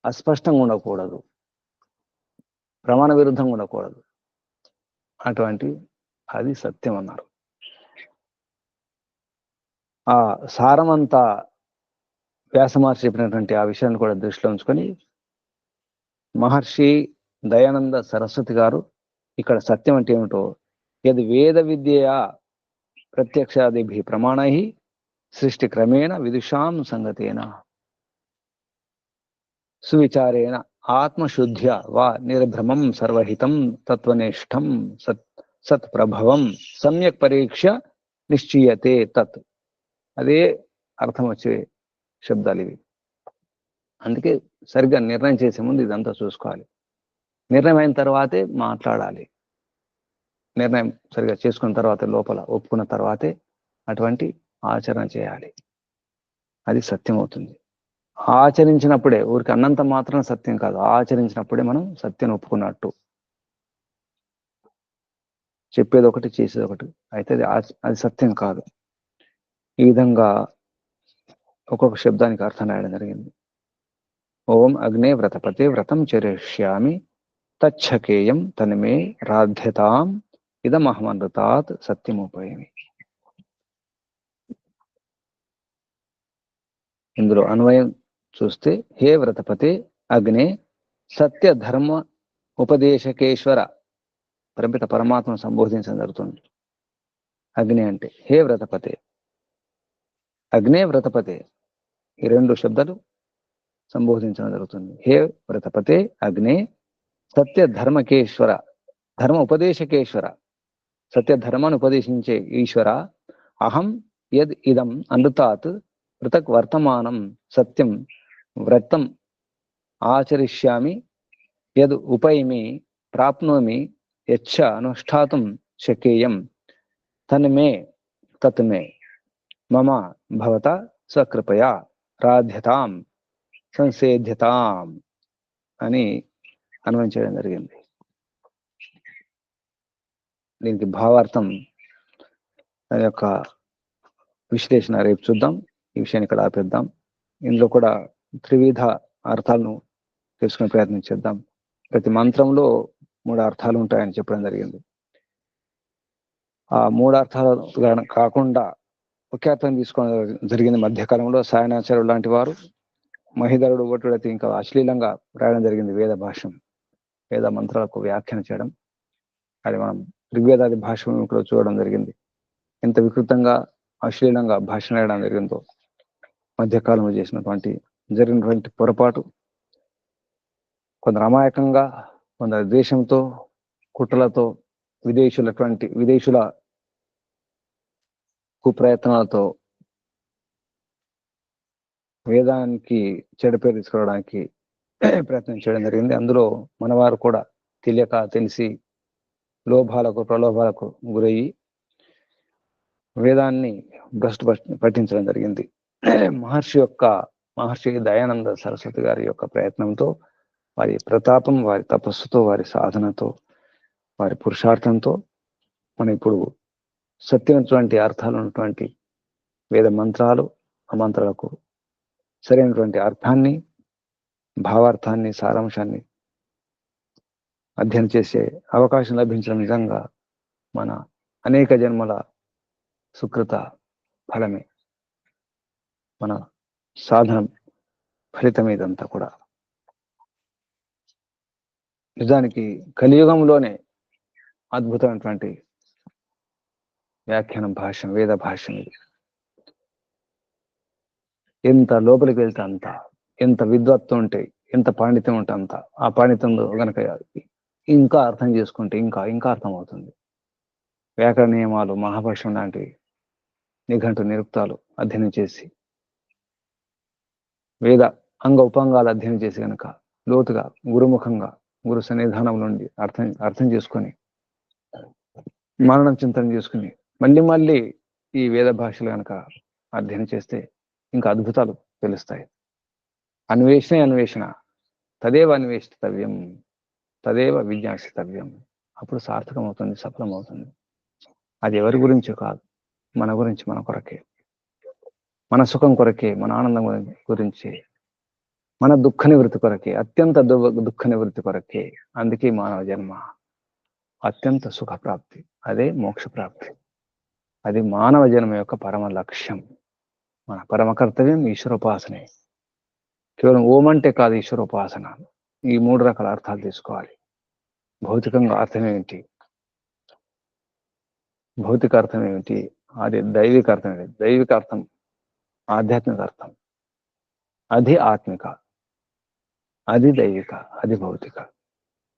Speaker 1: అస్పష్టంగా ఉండకూడదు, ప్రమాణ విరుద్ధంగా ఉండకూడదు. అది సత్యం అన్నారు. ఆ సారమంతా వ్యాసమహర్షి చెప్పినటువంటి ఆ విషయాన్ని కూడా దృష్టిలో ఉంచుకొని మహర్షి దయానంద సరస్వతి గారు ఇక్కడ సత్యం అంటే ఏమిటో, యది వేద విద్యయా ప్రత్యక్షాదిభి ప్రమాణై సృష్టి క్రమేణ విదుషాం సంగతేన సువిచారేణ ఆత్మశుద్ధ్య వా నిర్భ్రమం సర్వహితం తత్వనిష్టం సత్ ప్రభవం సమ్యక్ పరీక్ష నిశ్చీయతే తత్. అదే అర్థం వచ్చే శబ్దాలు ఇవి. అందుకే సరిగ్గా నిర్ణయం చేసే ముందు ఇదంతా చూసుకోవాలి. నిర్ణయం అయిన తర్వాతే మాట్లాడాలి. నిర్ణయం సరిగా చేసుకున్న తర్వాత లోపల ఒప్పుకున్న తర్వాతే అటువంటి ఆచరణ చేయాలి. అది సత్యం అవుతుంది. ఆచరించినప్పుడే, ఊరికి అన్నంత మాత్రం సత్యం కాదు, ఆచరించినప్పుడే మనం సత్యం ఒప్పుకున్నట్టు. చెప్పేది ఒకటి చేసేది ఒకటి అయితే అది సత్యం కాదు. ఈ విధంగా ఒక్కొక్క శబ్దానికి అర్థం రాయడం జరిగింది. ఓం అగ్నే వ్రతపతే వ్రతం చరిష్యామి తచ్చకేయం తన్మే రాధ్యతాం ఇదమహమనృతాత్ సత్యముపయమి. ఇందులో అన్వయం చూస్తే హే వ్రతపతే అగ్నే సత్య ధర్మ ఉపదేశకేశ్వర, పరిమిత పరమాత్మ సంబోధించడం జరుగుతుంది. అగ్ని అంటే హే వ్రతపతే, అగ్నే వ్రతపతే, ఈ రెండు శబ్దాలు సంబోధించడం జరుగుతుంది. హే వ్రతపతే అగ్నే సత్య ధర్మకేశ్వర, ధర్మ ఉపదేశకేశ్వర, సత్య ధర్మాన్ని ఉపదేశించే ఈశ్వర, అహం యద్ ఇదం అనృతాత్ పృథక్ వర్తమానం సత్యం వ్రతం ఆచరిష్యామి యద్ ఉపైమి ప్రాప్నోమి యచ్చ అనుష్ఠాతుం శకేయం తన్మే తత్మే మమ భవత స్వకృపయా రాధ్యతాం సంసేధ్యతాం అని అన్వయించడం జరిగింది. దీనికి భావార్థం దాని యొక్క విశ్లేషణ రేపు చూద్దాం. ఈ విషయాన్ని ఇక్కడ ఆపేద్దాం. ఇందులో కూడా త్రివిధ అర్థాలను తెలుసుకునే ప్రయత్నం చేద్దాం. ప్రతి మంత్రంలో 3 అర్థాలు ఉంటాయని చెప్పడం జరిగింది. ఆ 3 అర్థాలు కాకుండా ఒకే అర్థం తీసుకోవడం జరిగింది. మధ్యకాలంలో సాయనాచార్యుడు లాంటి వారు, మహిధరుడు ఒట్టుడైతే ఇంకా అశ్లీలంగా రాయడం జరిగింది. వేద భాష్యం, వేద మంత్రాలకు వ్యాఖ్యానం చేయడం, అది మనం ఋగ్వేదాది భాష్యంలో చూడడం జరిగింది. ఎంత వికృతంగా అశ్లీలంగా భాషణ రాయడం జరిగిందో మధ్యకాలంలో జరిగినటువంటి పొరపాటు. కొందరు అమాయకంగా, కొందరు ద్వేషంతో, కుట్రలతో, విదేశీయుల కుప్రయత్నాలతో వేదానికి చెడు పేరు తీసుకురావడానికి ప్రయత్నం చేయడం జరిగింది. అందులో మనవారు కూడా తెలియక తెలిసి లోభాలకు ప్రలోభాలకు గురయ్యి వేదాన్ని భ్రష్టు పట్టించడం జరిగింది. మహర్షి దయానంద సరస్వతి గారి యొక్క ప్రయత్నంతో, వారి ప్రతాపం, వారి తపస్సుతో, వారి సాధనతో, వారి పురుషార్థంతో మనం ఇప్పుడు సత్యమైనటువంటి అర్థాలు ఉన్నటువంటి వేద మంత్రాలు, ఆ మంత్రాలకు సరైనటువంటి అర్థాన్ని, భావార్థాన్ని, సారాంశాన్ని అధ్యయనం చేసే అవకాశం లభించడం నిజంగా మన అనేక జన్మల సుకృత ఫలమే, మన సాధన ఫలితం ఇదంతా కూడా. నిజానికి కలియుగంలోనే అద్భుతమైనటువంటి వ్యాఖ్యానం భాష్యం, వేద భాష్యం ఇది. ఎంత లోపలికి వెళ్తే అంత, ఎంత విద్వత్వం ఉంటే, ఎంత పాండిత్యం ఉంటే అంత, ఆ పాండిత్యంలో గనక ఇంకా అర్థం చేసుకుంటే ఇంకా ఇంకా అర్థం అవుతుంది. వ్యాకరణ నియమాలు, మహాభాష్యం లాంటి నిఘంటు నిరుక్తాలు అధ్యయనం చేసి, వేద అంగ ఉపాంగాలు అధ్యయనం చేసి గనక లోతుగా గురుముఖంగా గురు సన్నిధానం నుండి అర్థం చేసుకొని, మననం చింతన చేసుకుని మళ్ళీ ఈ వేద భాషలు కనుక అధ్యయనం చేస్తే ఇంకా అద్భుతాలు తెలుస్తాయి. అన్వేషణ తదేవ అన్వేషితవ్యం, తదేవ విజ్ఞాసితవ్యం. అప్పుడు సార్థకం అవుతుంది, సఫలం అవుతుంది. అది ఎవరి గురించి కాదు, మన గురించి, మన కొరకే, మన సుఖం కొరకే, మన ఆనందం గురించి, మన దుఃఖ నివృత్తి కొరకే, అత్యంత దుఃఖ నివృత్తి కొరకే. అందుకే మానవ జన్మ అత్యంత సుఖ ప్రాప్తి, అదే మోక్ష ప్రాప్తి. అది మానవ జన్మ యొక్క పరమ లక్ష్యం. మన పరమ కర్తవ్యం ఈశ్వరోపాసనే. కేవలం ఓం అంటే కాదు ఈశ్వరోపాసన. ఈ 3 రకాల అర్థాలు తీసుకోవాలి. భౌతికంగా అర్థం ఏమిటి? భౌతిక అర్థం ఏమిటి? అది దైవిక అర్థం ఏమిటి? దైవిక అర్థం ఆధ్యాత్మిక అర్థం. అది ఆత్మిక, అది దైవిక, అది భౌతిక.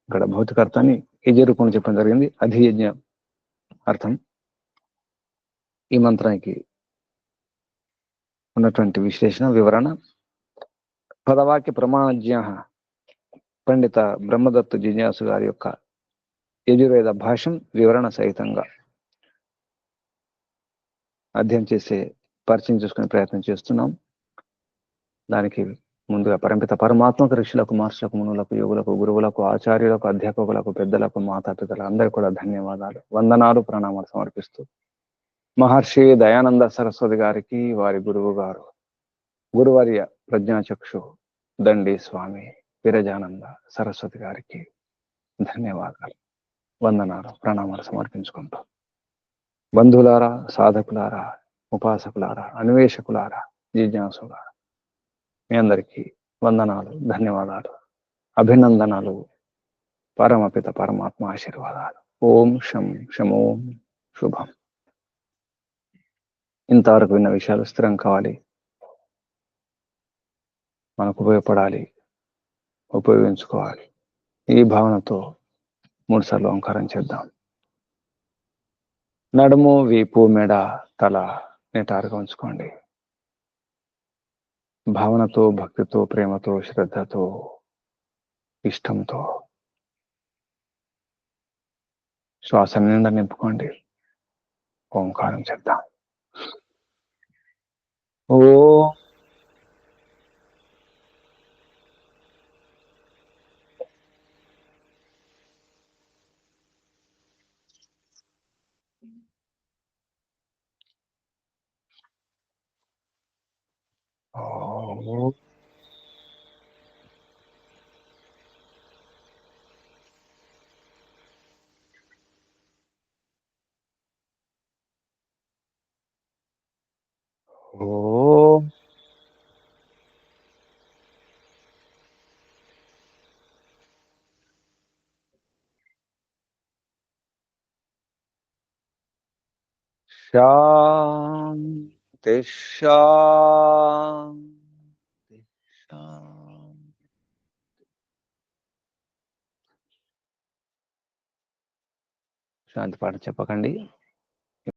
Speaker 1: ఇక్కడ భౌతిక అర్థాన్ని యజరూపంలో చెప్పడం జరిగింది. అధియజ్ఞ అర్థం. ఈ మంత్రానికి ఉన్నటువంటి విశ్లేషణ, వివరణ. పదవాక్య ప్రమాణజ్ఞ పండిత బ్రహ్మదత్త జిజ్ఞాసు గారి యొక్క యజుర్వేద భాష్యం వివరణ సహితంగా అధ్యయనం చేసే, పరిచయం చేసుకునే ప్రయత్నం చేస్తున్నాం. దానికి ముందుగా పరంపిత పరమాత్మక ఋషులకు, మహర్షులకు, మునులకు, యోగులకు, గురువులకు, ఆచార్యులకు, అధ్యాపకులకు, పెద్దలకు, మాతాపితలకు అందరికీ కూడా ధన్యవాదాలు, వందనాలు, ప్రణామాలు సమర్పిస్తూ మహర్షి దయానంద సరస్వతి గారికి, వారి గురువు గారు గురువర్య ప్రజ్ఞాచక్షు దండి స్వామి విరజానంద సరస్వతి గారికి ధన్యవాదాలు, వందనాలు, ప్రణామాలు సమర్పించుకుంటాం. బంధువులారా, సాధకులారా, ఉపాసకులారా, అన్వేషకులారా, జిజ్ఞాసులారా, మీ అందరికీ వందనాలు, ధన్యవాదాలు, అభినందనలు, పరమపిత పరమాత్మ ఆశీర్వాదాలు. ఓం శం శమోం శుభం. ఇంతవరకు విన్న విషయాలు స్థిరం కావాలి, మనకు ఉపయోగపడాలి, ఉపయోగించుకోవాలి. ఈ భావనతో 3 సార్లు ఓంకారం చేద్దాం. నడుము, వీపు, మెడ, తల నిటారుగా ఉంచుకోండి. భావనతో, భక్తితో, ప్రేమతో, శ్రద్ధతో, ఇష్టంతో శ్వాస నిండా నింపుకోండి. ఓంకారం చేద్దాం. ఓ ఓ ఓ శాంతి శాంతి శాంతి. శాంతి పాట చెప్పకండి.